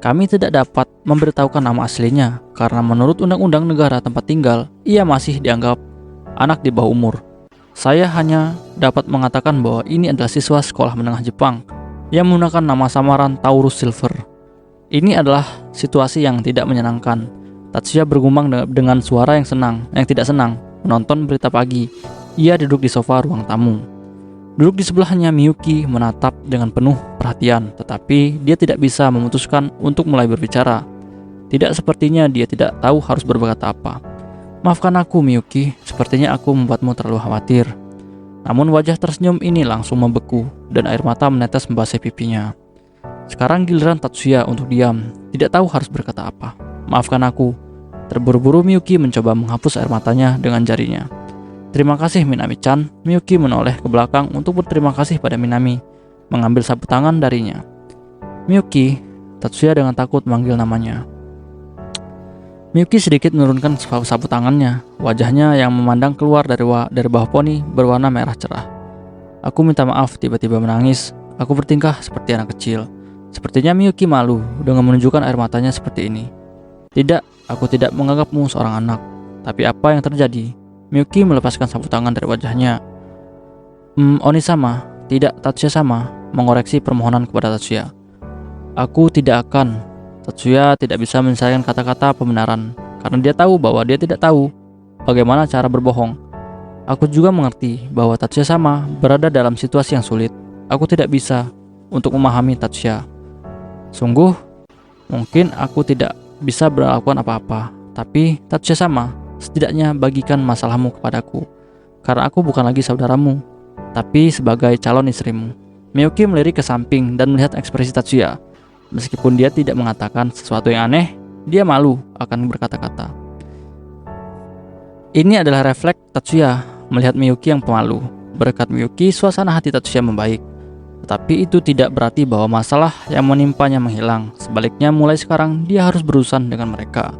Kami tidak dapat memberitahukan nama aslinya karena menurut undang-undang negara tempat tinggal, ia masih dianggap anak di bawah umur. Saya hanya dapat mengatakan bahwa ini adalah siswa sekolah menengah Jepang yang menggunakan nama samaran Taurus Silver." Ini adalah situasi yang tidak menyenangkan. Tatsuya bergumam dengan suara yang tidak senang, menonton berita pagi. Ia duduk di sofa ruang tamu. Duduk di sebelahnya Miyuki menatap dengan penuh perhatian, tetapi dia tidak bisa memutuskan untuk mulai berbicara. Tidak sepertinya dia tidak tahu harus berkata apa. "Maafkan aku Miyuki, sepertinya aku membuatmu terlalu khawatir." Namun wajah tersenyum ini langsung membeku dan air mata menetes membasahi pipinya. Sekarang giliran Tatsuya untuk diam, tidak tahu harus berkata apa. "Maafkan aku." Terburu-buru Miyuki mencoba menghapus air matanya dengan jarinya. "Terima kasih Minami-chan." Miyuki menoleh ke belakang untuk berterima kasih pada Minami, mengambil sapu tangan darinya. "Miyuki." Tatsuya dengan takut memanggil namanya. Miyuki sedikit menurunkan sapu tangannya. Wajahnya yang memandang keluar dari bawah poni berwarna merah cerah. "Aku minta maaf," tiba-tiba menangis. "Aku bertingkah seperti anak kecil." Sepertinya Miyuki malu dengan menunjukkan air matanya seperti ini. "Tidak, aku tidak menganggapmu seorang anak. Tapi apa yang terjadi?" Miyuki melepaskan sapu tangan dari wajahnya. Oni-sama, tidak Tatsuya-sama," mengoreksi permohonan kepada Tatsuya. "Aku tidak akan." Tatsuya tidak bisa menyelesaikan kata-kata pembenaran karena dia tahu bahwa dia tidak tahu bagaimana cara berbohong. "Aku juga mengerti bahwa Tatsuya-sama berada dalam situasi yang sulit. Aku tidak bisa untuk memahami Tatsuya. Sungguh, mungkin aku tidak bisa melakukan apa-apa, tapi Tatsuya-sama, setidaknya bagikan masalahmu kepadaku, karena aku bukan lagi saudaramu, tapi sebagai calon istrimu." Miyuki melirik ke samping dan melihat ekspresi Tatsuya. Meskipun dia tidak mengatakan sesuatu yang aneh, dia malu akan berkata-kata. Ini adalah refleks Tatsuya melihat Miyuki yang pemalu. Berkat Miyuki, suasana hati Tatsuya membaik. Tetapi itu tidak berarti bahwa masalah yang menimpanya menghilang. Sebaliknya, mulai sekarang dia harus berurusan dengan mereka.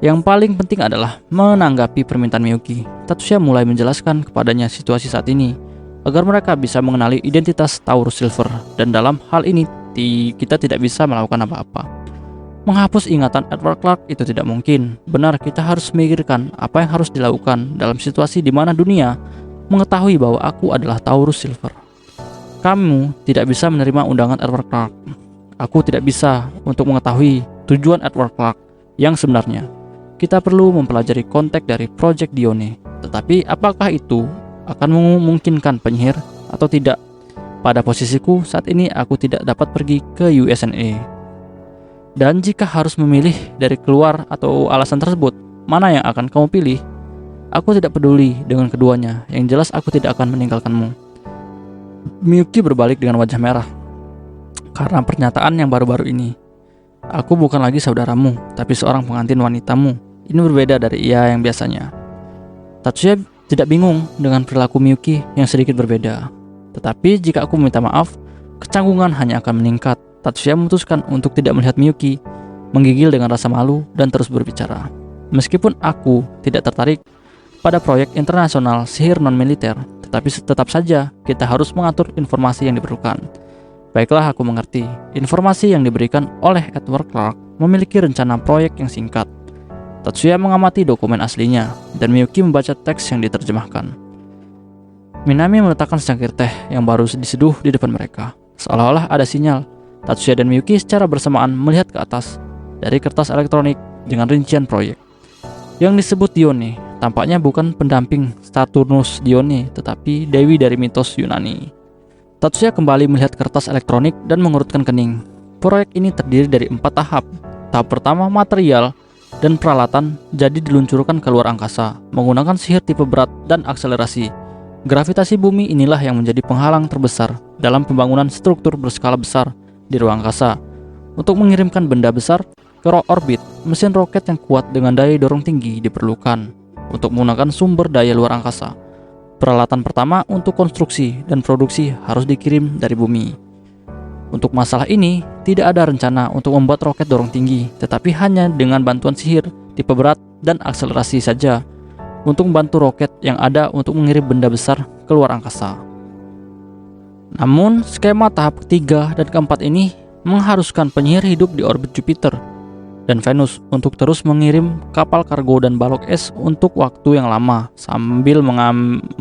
Yang paling penting adalah menanggapi permintaan Miyuki. Tatsuya mulai menjelaskan kepadanya situasi saat ini, agar mereka bisa mengenali identitas Taurus Silver. Dan dalam hal ini, kita tidak bisa melakukan apa-apa. Menghapus ingatan Edward Clark itu tidak mungkin. Benar, kita harus memikirkan apa yang harus dilakukan dalam situasi di mana dunia mengetahui bahwa aku adalah Taurus Silver. Kamu tidak bisa menerima undangan Edward Clark. Aku tidak bisa untuk mengetahui tujuan Edward Clark yang sebenarnya. Kita perlu mempelajari konteks dari Project Dione. Tetapi apakah itu akan memungkinkan penyihir atau tidak? Pada posisiku saat ini, aku tidak dapat pergi ke USNA. Dan jika harus memilih dari keluar atau alasan tersebut, mana yang akan kamu pilih? Aku tidak peduli dengan keduanya. Yang jelas aku tidak akan meninggalkanmu. Miyuki berbalik dengan wajah merah karena pernyataan yang baru-baru ini. Aku bukan lagi saudaramu, tapi seorang pengantin wanitamu. Ini berbeda dari ia yang biasanya. Tatsuya tidak bingung dengan perilaku Miyuki yang sedikit berbeda. Tetapi jika aku meminta maaf, kecanggungan hanya akan meningkat. Tatsuya memutuskan untuk tidak melihat Miyuki menggigil dengan rasa malu dan terus berbicara. Meskipun aku tidak tertarik pada proyek internasional sihir non-militer, tetapi tetap saja kita harus mengatur informasi yang diperlukan. Baiklah, aku mengerti. Informasi yang diberikan oleh Edward Clark memiliki rencana proyek yang singkat. Tatsuya mengamati dokumen aslinya, dan Miyuki membaca teks yang diterjemahkan. Minami meletakkan secangkir teh yang baru diseduh di depan mereka. Seolah-olah ada sinyal. Tatsuya dan Miyuki secara bersamaan melihat ke atas dari kertas elektronik dengan rincian proyek. Yang disebut Dione tampaknya bukan pendamping Saturnus Dione, tetapi dewi dari mitos Yunani. Tatsuya kembali melihat kertas elektronik dan mengurutkan kening. Proyek ini terdiri dari 4 tahap. Tahap pertama, material dan peralatan jadi diluncurkan ke luar angkasa menggunakan sihir tipe berat dan akselerasi. Gravitasi bumi inilah yang menjadi penghalang terbesar dalam pembangunan struktur berskala besar di ruang angkasa. Untuk mengirimkan benda besar ke orbit, mesin roket yang kuat dengan daya dorong tinggi diperlukan untuk menggunakan sumber daya luar angkasa. Peralatan pertama untuk konstruksi dan produksi harus dikirim dari bumi. Untuk masalah ini, tidak ada rencana untuk membuat roket dorong tinggi, tetapi hanya dengan bantuan sihir tipe berat dan akselerasi saja untuk membantu roket yang ada untuk mengirim benda besar ke luar angkasa. Namun, skema tahap ketiga dan keempat ini mengharuskan penyihir hidup di orbit Jupiter dan Venus untuk terus mengirim kapal kargo dan balok es untuk waktu yang lama sambil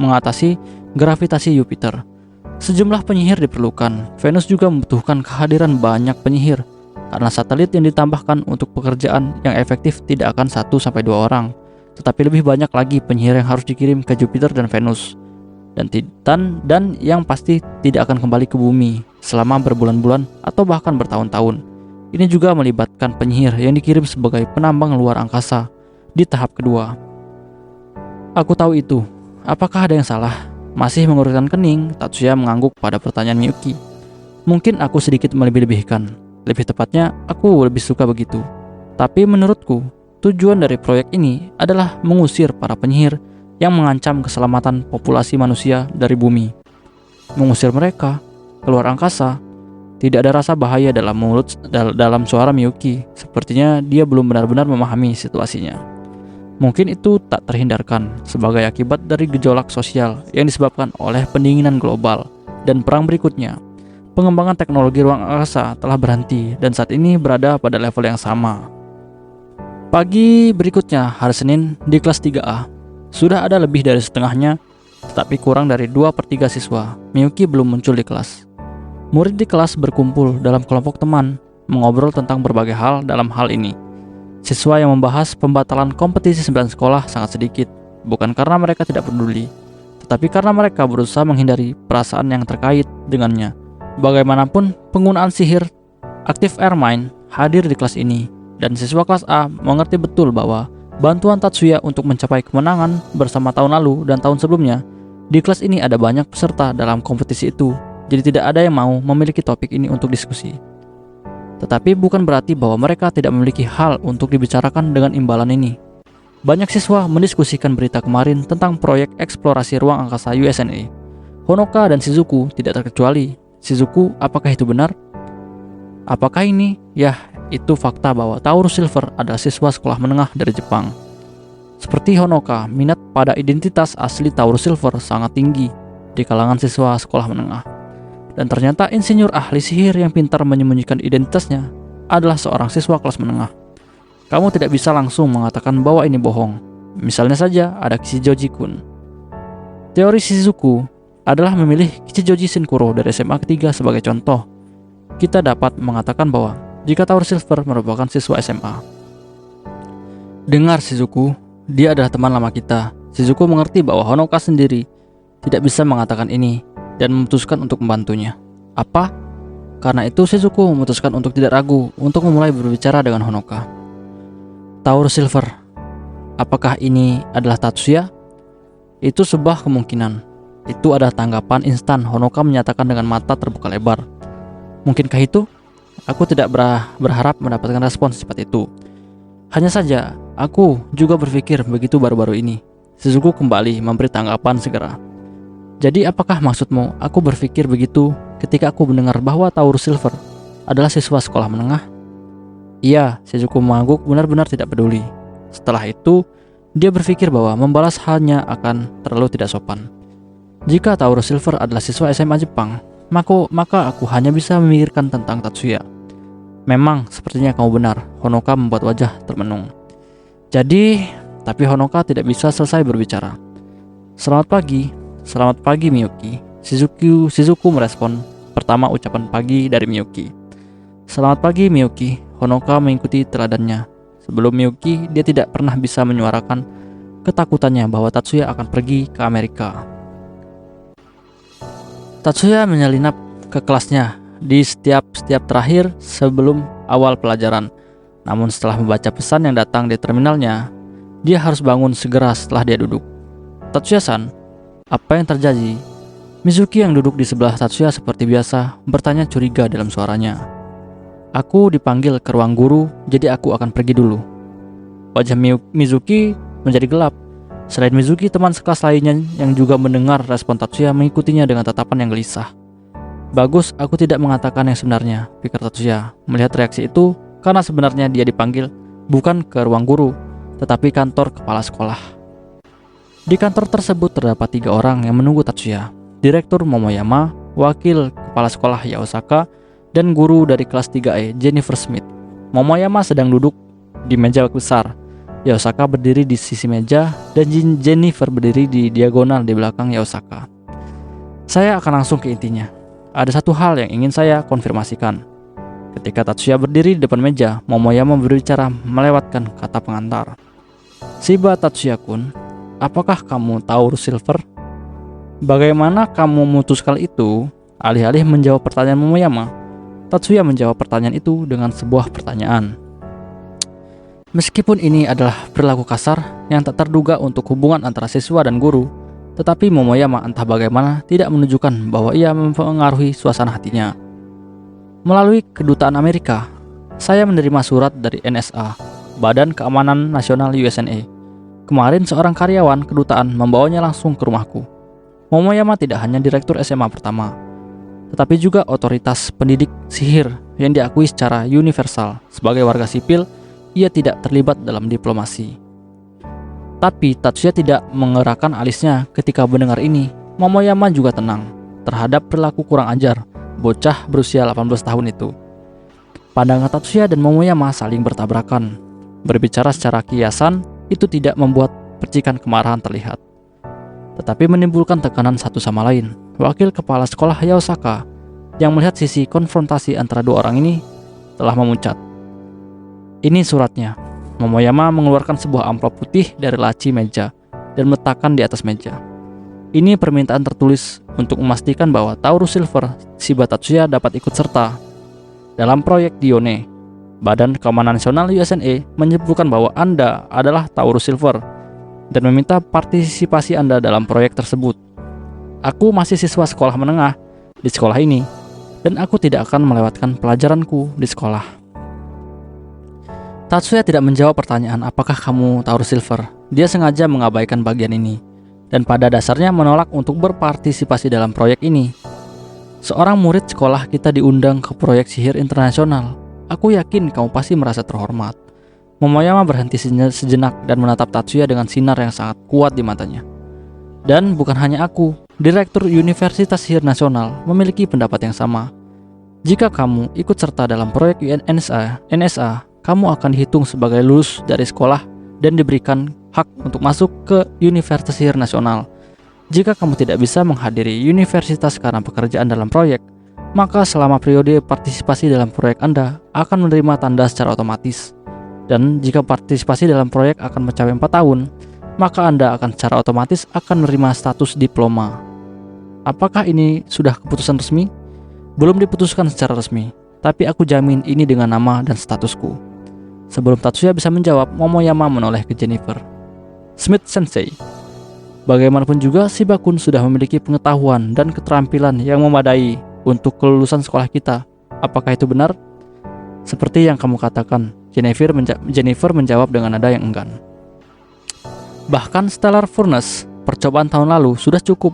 mengatasi gravitasi Jupiter. Sejumlah penyihir diperlukan. Venus juga membutuhkan kehadiran banyak penyihir karena satelit yang ditambahkan untuk pekerjaan yang efektif tidak akan 1-2 orang, tetapi lebih banyak lagi penyihir yang harus dikirim ke Jupiter dan Venus dan Titan, dan yang pasti tidak akan kembali ke bumi selama berbulan-bulan atau bahkan bertahun-tahun. Ini juga melibatkan penyihir yang dikirim sebagai penambang luar angkasa di tahap kedua. Aku tahu itu. Apakah ada yang salah? Masih mengurutkan kening, Tatsuya mengangguk pada pertanyaan Miyuki. Mungkin aku sedikit melebih-lebihkan. Lebih tepatnya, aku lebih suka begitu. Tapi menurutku, tujuan dari proyek ini adalah mengusir para penyihir yang mengancam keselamatan populasi manusia dari bumi. Mengusir mereka keluar angkasa. Tidak ada rasa bahaya dalam suara Miyuki. Sepertinya dia belum benar-benar memahami situasinya. Mungkin itu tak terhindarkan sebagai akibat dari gejolak sosial yang disebabkan oleh pendinginan global dan perang berikutnya. Pengembangan teknologi ruang angkasa telah berhenti dan saat ini berada pada level yang sama. Pagi berikutnya, hari Senin, di kelas 3A, sudah ada lebih dari setengahnya, tetapi kurang dari 2/3 siswa. Miyuki belum muncul di kelas. Murid di kelas berkumpul dalam kelompok teman, mengobrol tentang berbagai hal dalam hal ini. Siswa yang membahas pembatalan kompetisi 9 sekolah sangat sedikit, bukan karena mereka tidak peduli, tetapi karena mereka berusaha menghindari perasaan yang terkait dengannya. Bagaimanapun, penggunaan sihir aktif Ermine hadir di kelas ini, dan siswa kelas A mengerti betul bahwa bantuan Tatsuya untuk mencapai kemenangan bersama tahun lalu dan tahun sebelumnya. Di kelas ini ada banyak peserta dalam kompetisi itu, jadi tidak ada yang mau memiliki topik ini untuk diskusi. Tetapi bukan berarti bahwa mereka tidak memiliki hal untuk dibicarakan dengan imbalan ini. Banyak siswa mendiskusikan berita kemarin tentang proyek eksplorasi ruang angkasa USNA. Honoka dan Shizuku tidak terkecuali. Shizuku, apakah itu benar? Apakah ini? Yah, itu fakta bahwa Taurus Silver adalah siswa sekolah menengah dari Jepang. Seperti Honoka, minat pada identitas asli Taurus Silver sangat tinggi di kalangan siswa sekolah menengah. Dan ternyata insinyur ahli sihir yang pintar menyembunyikan identitasnya adalah seorang siswa kelas menengah. Kamu tidak bisa langsung mengatakan bahwa ini bohong. Misalnya saja ada Kichijoji-kun. Teori Shizuku adalah memilih Kichijoji Shinkuro dari SMA ketiga sebagai contoh. Kita dapat mengatakan bahwa jika Taurus Silver merupakan siswa SMA. Dengar Shizuku, dia adalah teman lama kita. Shizuku mengerti bahwa Honoka sendiri tidak bisa mengatakan ini dan memutuskan untuk membantunya. Apa? Karena itu Shizuku memutuskan untuk tidak ragu untuk memulai berbicara dengan Honoka. Taurus Silver, apakah ini adalah Tatsuya? Itu sebuah kemungkinan. Itu adalah tanggapan instan. Honoka menyatakan dengan mata terbuka lebar. Mungkinkah itu? Aku tidak berharap mendapatkan respons secepat itu. Hanya saja, aku juga berpikir begitu baru-baru ini. Shizuku kembali memberi tanggapan segera. Jadi apakah maksudmu aku berpikir begitu ketika aku mendengar bahwa Taurus Silver adalah siswa sekolah menengah? Iya, Shizuku mengangguk benar-benar tidak peduli. Setelah itu, dia berpikir bahwa membalas hanya akan terlalu tidak sopan. Jika Tauro Silver adalah siswa SMA Jepang, maka aku hanya bisa memikirkan tentang Tatsuya. Memang, sepertinya kamu benar, Honoka membuat wajah termenung. Tapi Honoka tidak bisa selesai berbicara. Selamat pagi Miyuki. Shizuku merespon pertama ucapan pagi dari Miyuki. Selamat pagi Miyuki, Honoka mengikuti teladannya. Sebelum Miyuki, dia tidak pernah bisa menyuarakan ketakutannya bahwa Tatsuya akan pergi ke Amerika. Tatsuya menyelinap ke kelasnya di setiap terakhir sebelum awal pelajaran. Namun setelah membaca pesan yang datang di terminalnya, dia harus bangun segera setelah dia duduk. Tatsuya-san, apa yang terjadi? Mizuki yang duduk di sebelah Tatsuya seperti biasa bertanya curiga dalam suaranya. Aku dipanggil ke ruang guru, jadi aku akan pergi dulu. Wajah Mizuki menjadi gelap. Selain Mizuki, teman sekelas lainnya yang juga mendengar respon Tatsuya mengikutinya dengan tatapan yang gelisah. Bagus, aku tidak mengatakan yang sebenarnya, pikir Tatsuya. Melihat reaksi itu, karena sebenarnya dia dipanggil bukan ke ruang guru, tetapi kantor kepala sekolah. Di kantor tersebut terdapat 3 orang yang menunggu Tatsuya. Direktur Momoyama, wakil kepala sekolah Yaosaka, dan guru dari kelas 3E, Jennifer Smith. Momoyama sedang duduk di meja besar. Yaosaka berdiri di sisi meja dan Jennifer berdiri di diagonal di belakang Yaosaka. Saya akan langsung ke intinya. Ada satu hal yang ingin saya konfirmasikan. Ketika Tatsuya berdiri di depan meja, Momoyama berbicara melewatkan kata pengantar. Shiba Tatsuya-kun, apakah kamu tahu Silver? Bagaimana kamu memutuskan itu? Alih-alih menjawab pertanyaan Momoyama, Tatsuya menjawab pertanyaan itu dengan sebuah pertanyaan. Meskipun ini adalah perilaku kasar yang tak terduga untuk hubungan antara siswa dan guru, tetapi Momoyama entah bagaimana tidak menunjukkan bahwa ia mempengaruhi suasana hatinya. Melalui kedutaan Amerika, saya menerima surat dari NSA, Badan Keamanan Nasional USNA. Kemarin seorang karyawan kedutaan membawanya langsung ke rumahku. Momoyama tidak hanya direktur SMA pertama, tetapi juga otoritas pendidik sihir yang diakui secara universal. Sebagai warga sipil, ia tidak terlibat dalam diplomasi. Tapi Tatsuya tidak mengerahkan alisnya ketika mendengar ini. Momoyama juga tenang terhadap perilaku kurang ajar bocah berusia 18 tahun itu. Pandangan Tatsuya dan Momoyama saling bertabrakan. Berbicara secara kiasan, itu tidak membuat percikan kemarahan terlihat, tetapi menimbulkan tekanan satu sama lain. Wakil kepala sekolah Yaosaka yang melihat sisi konfrontasi antara 2 orang ini telah memucat. Ini suratnya. Momoyama mengeluarkan sebuah amplop putih dari laci meja dan meletakkan di atas meja. Ini permintaan tertulis untuk memastikan bahwa Tauro Silver, Shiba Tatsuya dapat ikut serta dalam proyek Dione. Badan Keamanan Nasional USNA menyebutkan bahwa Anda adalah Tauro Silver dan meminta partisipasi Anda dalam proyek tersebut. Aku masih siswa sekolah menengah di sekolah ini, dan aku tidak akan melewatkan pelajaranku di sekolah. Tatsuya tidak menjawab pertanyaan apakah kamu Tauro Silver. Dia sengaja mengabaikan bagian ini, dan pada dasarnya menolak untuk berpartisipasi dalam proyek ini. Seorang murid sekolah kita diundang ke proyek sihir internasional. Aku yakin kamu pasti merasa terhormat. Momoyama berhenti sejenak dan menatap Tatsuya dengan sinar yang sangat kuat di matanya. Dan bukan hanya aku, Direktur Universitas Sihir Nasional memiliki pendapat yang sama. Jika kamu ikut serta dalam proyek NSA, kamu akan dihitung sebagai lulus dari sekolah dan diberikan hak untuk masuk ke Universitas Sihir Nasional. Jika kamu tidak bisa menghadiri universitas karena pekerjaan dalam proyek, maka selama periode partisipasi dalam proyek Anda akan menerima tanda secara otomatis. Dan jika partisipasi dalam proyek akan mencapai 4 tahun, maka Anda akan secara otomatis akan menerima status diploma. Apakah ini sudah keputusan resmi? Belum diputuskan secara resmi, tapi aku jamin ini dengan nama dan statusku. Sebelum Tatsuya bisa menjawab, Momoyama menoleh ke Jennifer. Smith Sensei, bagaimanapun juga Shiba-kun sudah memiliki pengetahuan dan keterampilan yang memadai untuk kelulusan sekolah kita. Apakah itu benar? Seperti yang kamu katakan, Jennifer menjawab dengan nada yang enggan. Bahkan Stellar Furnace, percobaan tahun lalu sudah cukup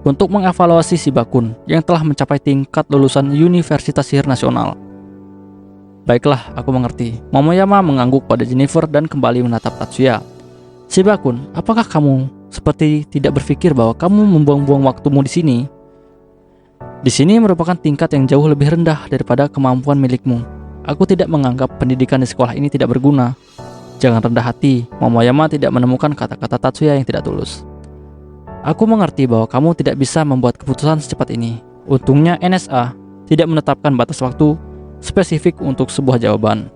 untuk mengevaluasi Shiba-kun yang telah mencapai tingkat lulusan Universitas Sihir Nasional. Baiklah, aku mengerti. Momoyama mengangguk pada Jennifer dan kembali menatap Tatsuya. Shiba-kun, apakah kamu seperti tidak berpikir bahwa kamu membuang-buang waktumu di sini? Di sini merupakan tingkat yang jauh lebih rendah daripada kemampuan milikmu. Aku tidak menganggap pendidikan di sekolah ini tidak berguna. Jangan rendah hati, Momoyama tidak menemukan kata-kata Tatsuya yang tidak tulus. Aku mengerti bahwa kamu tidak bisa membuat keputusan secepat ini. Untungnya NSA tidak menetapkan batas waktu spesifik untuk sebuah jawaban.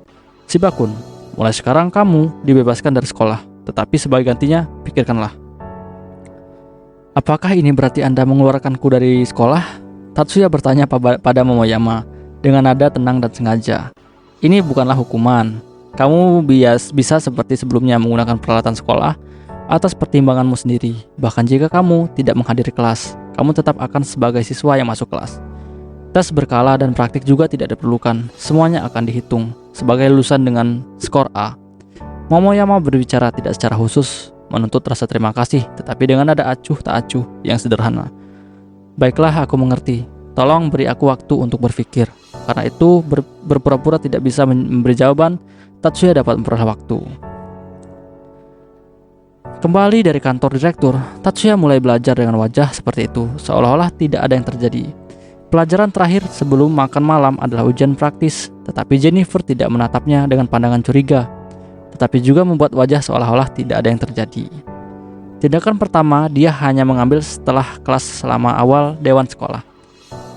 Shiba-kun, mulai sekarang kamu dibebaskan dari sekolah, tetapi sebagai gantinya, pikirkanlah. Apakah ini berarti Anda mengeluarkanku dari sekolah? Tatsuya bertanya pada Momoyama dengan nada tenang dan sengaja. Ini bukanlah hukuman. Kamu bisa seperti sebelumnya menggunakan peralatan sekolah atas pertimbanganmu sendiri. Bahkan jika kamu tidak menghadiri kelas, kamu tetap akan sebagai siswa yang masuk kelas. Tes berkala dan praktik juga tidak diperlukan. Semuanya akan dihitung sebagai lulusan dengan skor A. Momoyama berbicara tidak secara khusus menuntut rasa terima kasih, tetapi dengan nada acuh tak acuh yang sederhana. Baiklah, aku mengerti. Tolong beri aku waktu untuk berpikir. Karena itu berpura-pura tidak bisa memberi jawaban, Tatsuya dapat memperoleh waktu. Kembali dari kantor direktur, Tatsuya mulai belajar dengan wajah seperti itu, seolah-olah tidak ada yang terjadi. Pelajaran terakhir sebelum makan malam adalah ujian praktis, tetapi Jennifer tidak menatapnya dengan pandangan curiga, tetapi juga membuat wajah seolah-olah tidak ada yang terjadi. Tindakan pertama dia hanya mengambil setelah kelas selama awal dewan sekolah.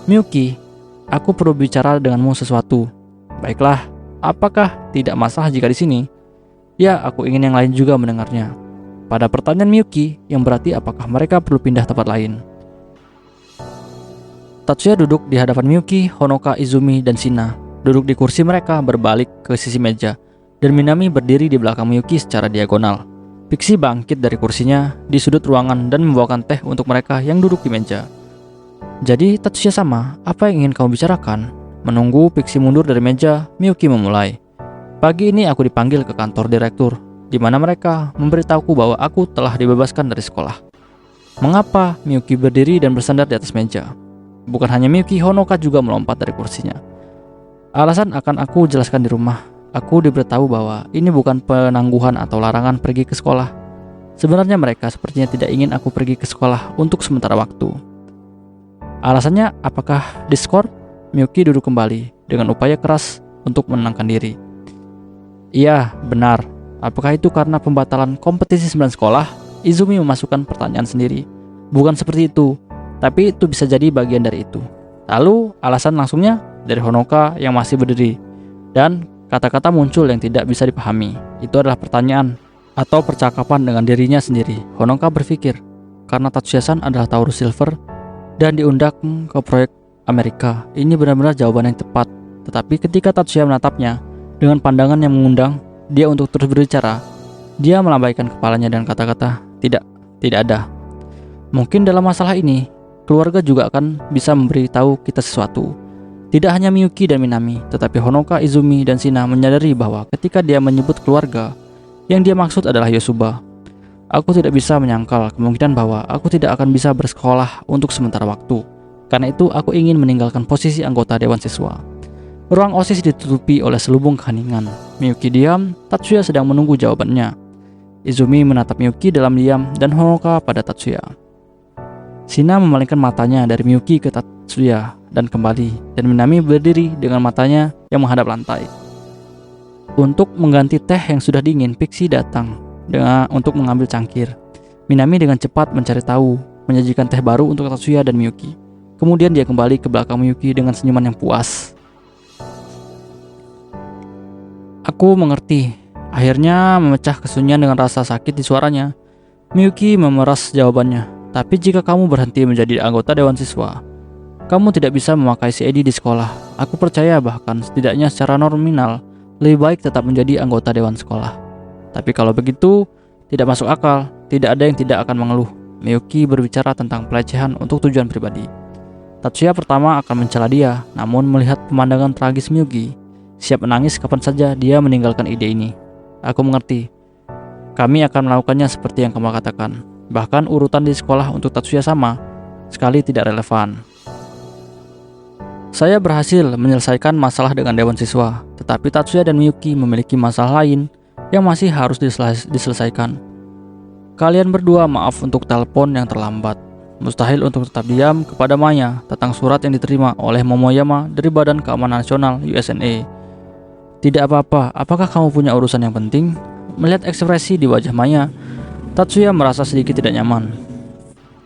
Miyuki, aku perlu bicara denganmu sesuatu. Baiklah, apakah tidak masalah jika di sini? Ya, aku ingin yang lain juga mendengarnya. Pada pertanyaan Miyuki, yang berarti apakah mereka perlu pindah tempat lain? Tatsuya duduk di hadapan Miyuki, Honoka, Izumi, dan Shina. Duduk di kursi mereka berbalik ke sisi meja, dan Minami berdiri di belakang Miyuki secara diagonal. Pixie bangkit dari kursinya di sudut ruangan dan membawakan teh untuk mereka yang duduk di meja. Jadi Tatsuya sama, apa yang ingin kamu bicarakan? Menunggu Pixie mundur dari meja, Miyuki memulai. Pagi ini aku dipanggil ke kantor direktur, di mana mereka memberitahuku bahwa aku telah dibebaskan dari sekolah. Mengapa? Miyuki berdiri dan bersandar di atas meja. Bukan hanya Miyuki, Honoka juga melompat dari kursinya. Alasan akan aku jelaskan di rumah. Aku diberitahu bahwa ini bukan penangguhan atau larangan pergi ke sekolah. Sebenarnya mereka sepertinya tidak ingin aku pergi ke sekolah untuk sementara waktu. Alasannya apakah diskor? Miyuki duduk kembali dengan upaya keras untuk menenangkan diri. Iya, benar. Apakah itu karena pembatalan kompetisi 9 sekolah? Izumi memasukkan pertanyaan sendiri. Bukan seperti itu. Tapi itu bisa jadi bagian dari itu. Lalu alasan langsungnya dari Honoka yang masih berdiri. Dan kata-kata muncul yang tidak bisa dipahami. Itu adalah pertanyaan atau percakapan dengan dirinya sendiri. Honoka berpikir, karena Tatsuya-san adalah Taurus Silver dan diundang ke proyek Amerika. Ini benar-benar jawaban yang tepat. Tetapi ketika Tatsuya menatapnya dengan pandangan yang mengundang dia untuk terus berbicara, dia melambaikan kepalanya dan kata-kata, tidak ada. Mungkin dalam masalah ini keluarga juga akan bisa memberitahu kita sesuatu. Tidak hanya Miyuki dan Minami, tetapi Honoka, Izumi, dan Shina menyadari bahwa ketika dia menyebut keluarga, yang dia maksud adalah Yosuba. Aku tidak bisa menyangkal kemungkinan bahwa aku tidak akan bisa bersekolah untuk sementara waktu. Karena itu aku ingin meninggalkan posisi anggota Dewan Siswa. Ruang OSIS ditutupi oleh selubung keheningan. Miyuki diam, Tatsuya sedang menunggu jawabannya. Izumi menatap Miyuki dalam diam dan Honoka pada Tatsuya. Shina memalingkan matanya dari Miyuki ke Tatsuya dan kembali, dan Minami berdiri dengan matanya yang menghadap lantai. Untuk mengganti teh yang sudah dingin, Pixie datang untuk mengambil cangkir. Minami dengan cepat mencari tahu, menyajikan teh baru untuk Tatsuya dan Miyuki. Kemudian dia kembali ke belakang Miyuki dengan senyuman yang puas. Aku mengerti. Akhirnya memecah kesunyian dengan rasa sakit di suaranya. Miyuki memeras jawabannya. Tapi jika kamu berhenti menjadi anggota Dewan Siswa, kamu tidak bisa memakai CID di sekolah. Aku percaya bahkan setidaknya secara nominal lebih baik tetap menjadi anggota Dewan Sekolah. Tapi kalau begitu, tidak masuk akal. Tidak ada yang tidak akan mengeluh. Miyuki berbicara tentang pelecehan untuk tujuan pribadi. Tatsuya pertama akan mencela dia, namun melihat pemandangan tragis Miyuki, siap menangis kapan saja dia meninggalkan ide ini. Aku mengerti. Kami akan melakukannya seperti yang kamu katakan. Bahkan urutan di sekolah untuk Tatsuya sama sekali tidak relevan. Saya berhasil menyelesaikan masalah dengan Dewan Siswa, tetapi Tatsuya dan Miyuki memiliki masalah lain yang masih harus diselesaikan. Kalian berdua maaf untuk telepon yang terlambat. Mustahil untuk tetap diam kepada Maya tentang surat yang diterima oleh Momoyama dari Badan Keamanan Nasional USNA. Tidak apa-apa, apakah kamu punya urusan yang penting? Melihat ekspresi di wajah Maya, Tatsuya merasa sedikit tidak nyaman.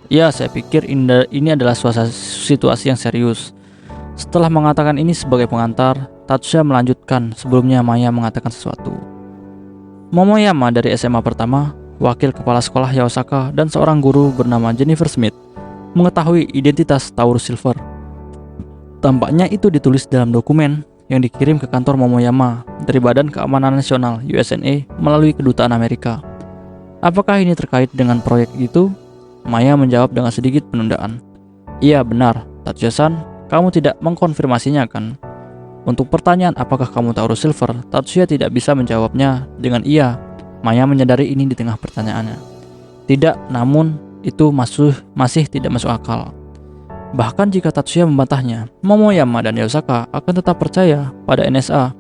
Ya, saya pikir ini adalah situasi yang serius. Setelah mengatakan ini sebagai pengantar, Tatsuya melanjutkan sebelumnya Maya mengatakan sesuatu. Momoyama dari SMA pertama, wakil kepala sekolah Yaosaka, dan seorang guru bernama Jennifer Smith mengetahui identitas Taurus Silver. Tampaknya itu ditulis dalam dokumen yang dikirim ke kantor Momoyama dari Badan Keamanan Nasional USNA melalui kedutaan Amerika. Apakah ini terkait dengan proyek itu? Maya menjawab dengan sedikit penundaan. Iya benar, Tatsuya-san, kamu tidak mengkonfirmasinya kan? Untuk pertanyaan apakah kamu Taurus Silver, Tatsuya tidak bisa menjawabnya dengan iya. Maya menyadari ini di tengah pertanyaannya. Tidak, namun itu masih tidak masuk akal. Bahkan jika Tatsuya membantahnya, Momoyama dan Yaosaka akan tetap percaya pada NSA.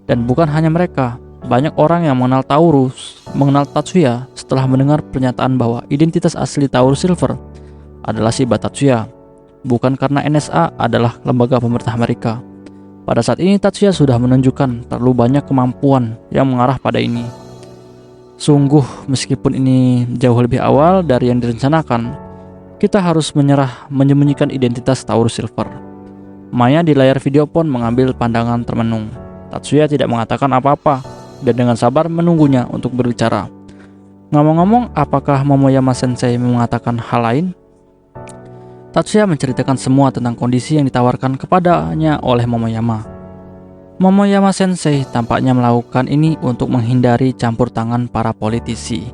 Dan bukan hanya mereka, banyak orang yang mengenal Tatsuya setelah mendengar pernyataan bahwa identitas asli Taurus Silver adalah Shiba Tatsuya, bukan karena NSA adalah lembaga pemerintah Amerika. Pada saat ini Tatsuya sudah menunjukkan terlalu banyak kemampuan yang mengarah pada ini. Sungguh, meskipun ini jauh lebih awal dari yang direncanakan, kita harus menyembunyikan identitas Taurus Silver. Maya di layar videopon mengambil pandangan termenung. Tatsuya tidak mengatakan apa-apa dan dengan sabar menunggunya untuk berbicara. Ngomong-ngomong, apakah Momoyama Sensei mengatakan hal lain? Tatsuya menceritakan semua tentang kondisi yang ditawarkan kepadanya oleh Momoyama. Momoyama Sensei tampaknya melakukan ini untuk menghindari campur tangan para politisi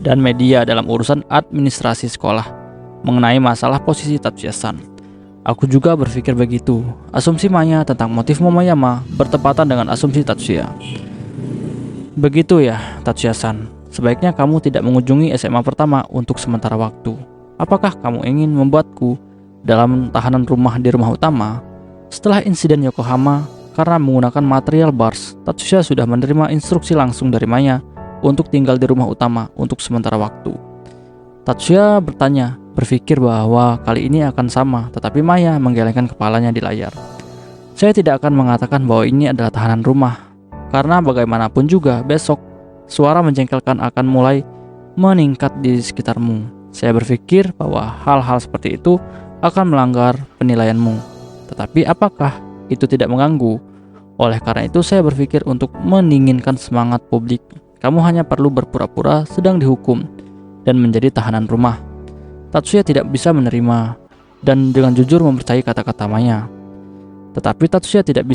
dan media dalam urusan administrasi sekolah mengenai masalah posisi Tatsuya-san. Aku juga berpikir begitu. Asumsi Maya tentang motif Momoyama bertepatan dengan asumsi Tatsuya. Begitu ya, Tatsuya-san. Sebaiknya kamu tidak mengunjungi SMA pertama untuk sementara waktu. Apakah kamu ingin membuatku dalam tahanan rumah di rumah utama? Setelah insiden Yokohama, karena menggunakan material bars, Tatsuya sudah menerima instruksi langsung dari Maya untuk tinggal di rumah utama untuk sementara waktu. Tatsuya berpikir bahwa kali ini akan sama, tetapi Maya menggelengkan kepalanya di layar. Saya tidak akan mengatakan bahwa ini adalah tahanan rumah, karena bagaimanapun juga besok, suara menjengkelkan akan mulai meningkat di sekitarmu. Saya berpikir bahwa hal-hal seperti itu akan melanggar penilaianmu. Tetapi apakah itu tidak mengganggu? Oleh karena itu saya berpikir untuk mendinginkan semangat publik, kamu hanya perlu berpura-pura sedang dihukum dan menjadi tahanan rumah. Tatsuya tidak bisa menerima dan dengan jujur mempercayai kata-kata Maya. Tetapi Tatsuya tidak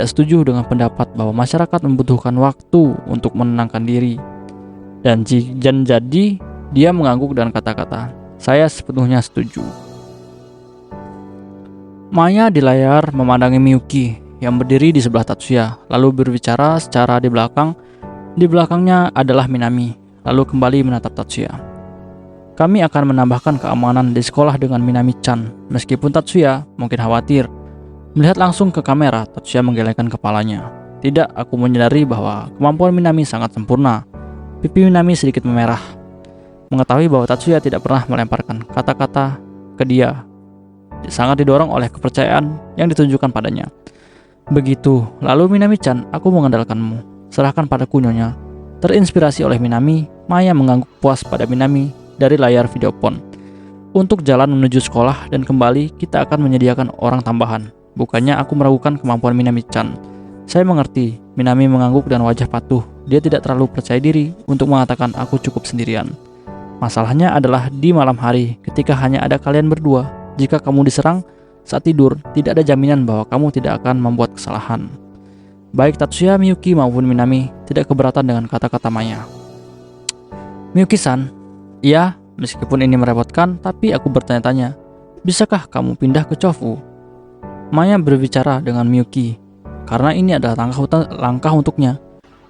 setuju dengan pendapat bahwa masyarakat membutuhkan waktu untuk menenangkan diri. Dan jadi dia mengangguk dengan kata-kata, saya sepenuhnya setuju. Maya di layar memandangi Miyuki yang berdiri di sebelah Tatsuya, lalu berbicara secara di belakang. Di belakangnya adalah Minami, lalu kembali menatap Tatsuya. Kami akan menambahkan keamanan di sekolah dengan Minami-chan, meskipun Tatsuya mungkin khawatir. Melihat langsung ke kamera, Tatsuya menggelengkan kepalanya. Tidak, aku menyadari bahwa kemampuan Minami sangat sempurna. Pipi Minami sedikit memerah. Mengetahui bahwa Tatsuya tidak pernah melemparkan kata-kata ke dia, sangat didorong oleh kepercayaan yang ditunjukkan padanya. Begitu, lalu Minami-chan, aku mengandalkanmu. Serahkan padaku, Nyonya. Terinspirasi oleh Minami, Maya mengangguk puas pada Minami dari layar videopon. Untuk jalan menuju sekolah dan kembali, kita akan menyediakan orang tambahan. Bukannya aku meragukan kemampuan Minami-chan. Saya mengerti. Minami mengangguk dan wajah patuh. Dia tidak terlalu percaya diri untuk mengatakan aku cukup sendirian. Masalahnya adalah di malam hari, ketika hanya ada kalian berdua. Jika kamu diserang saat tidur, tidak ada jaminan bahwa kamu tidak akan membuat kesalahan. Baik Tatsuya, Miyuki maupun Minami tidak keberatan dengan kata-kata Maya. Miyuki-san, iya, meskipun ini merepotkan, tapi aku bertanya-tanya, bisakah kamu pindah ke Chofu? Maya berbicara dengan Miyuki, karena ini adalah langkah untuknya.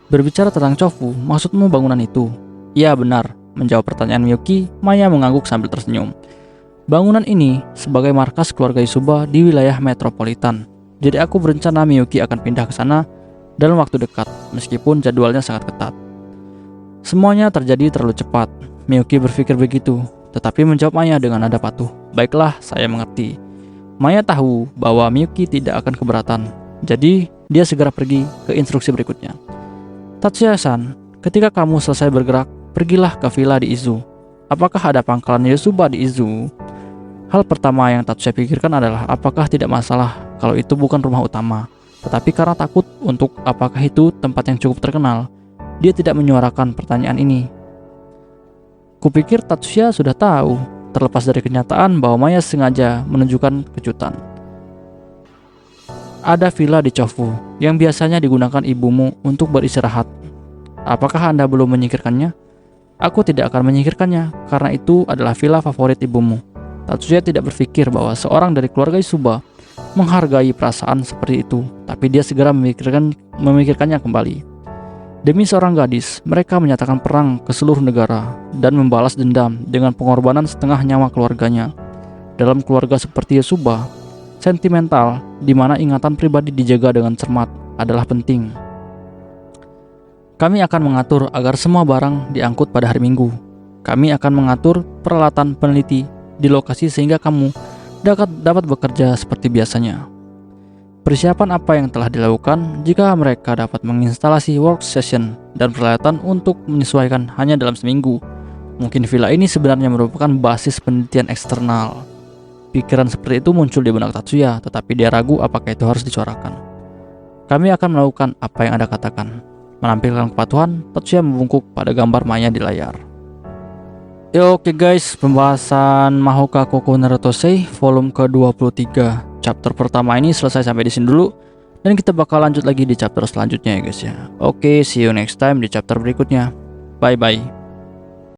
Berbicara tentang Chofu, maksudmu bangunan itu? Iya benar, menjawab pertanyaan Miyuki. Maya mengangguk sambil tersenyum. Bangunan ini sebagai markas keluarga Isuba di wilayah metropolitan. Jadi aku berencana Miyuki akan pindah ke sana dalam waktu dekat, meskipun jadwalnya sangat ketat. Semuanya terjadi terlalu cepat. Miyuki berpikir begitu, tetapi menjawab Maya dengan nada patuh. Baiklah, saya mengerti. Maya tahu bahwa Miyuki tidak akan keberatan, jadi dia segera pergi ke instruksi berikutnya. Tatsuya-san, ketika kamu selesai bergerak, pergilah ke villa di Izu. Apakah ada pangkalan Yosuba di Izu? Hal pertama yang Tatsuya pikirkan adalah apakah tidak masalah kalau itu bukan rumah utama. Tetapi karena takut untuk apakah itu tempat yang cukup terkenal, dia tidak menyuarakan pertanyaan ini. Kupikir Tatsuya sudah tahu, terlepas dari kenyataan bahwa Maya sengaja menunjukkan kejutan. Ada villa di Chofu yang biasanya digunakan ibumu untuk beristirahat. Apakah Anda belum menyingkirkannya? Aku tidak akan menyingkirkannya karena itu adalah villa favorit ibumu. Tatsuya tidak berpikir bahwa seorang dari keluarga Isuba menghargai perasaan seperti itu, tapi dia segera memikirkannya kembali. Demi seorang gadis, mereka menyatakan perang ke seluruh negara dan membalas dendam dengan pengorbanan setengah nyawa keluarganya. Dalam keluarga seperti Isuba, sentimental di mana ingatan pribadi dijaga dengan cermat adalah penting. Kami akan mengatur agar semua barang diangkut pada hari Minggu. Kami akan mengatur peralatan peneliti di lokasi sehingga kamu dapat bekerja seperti biasanya. Persiapan apa yang telah dilakukan jika mereka dapat menginstalasi workstation dan peralatan untuk menyesuaikan hanya dalam seminggu? Mungkin villa ini sebenarnya merupakan basis penelitian eksternal. Pikiran seperti itu muncul di benak Tatsuya, tetapi dia ragu apakah itu harus disuarakan. Kami akan melakukan apa yang Anda katakan. Menampilkan kepatuhan, Tatsuya membungkuk pada gambar Maya di layar. Oke guys, pembahasan Mahoka Koko Narutosei volume ke-23 chapter pertama ini selesai sampai di sini dulu, dan kita bakal lanjut lagi di chapter selanjutnya ya guys ya. Oke, see you next time di chapter berikutnya. Bye bye.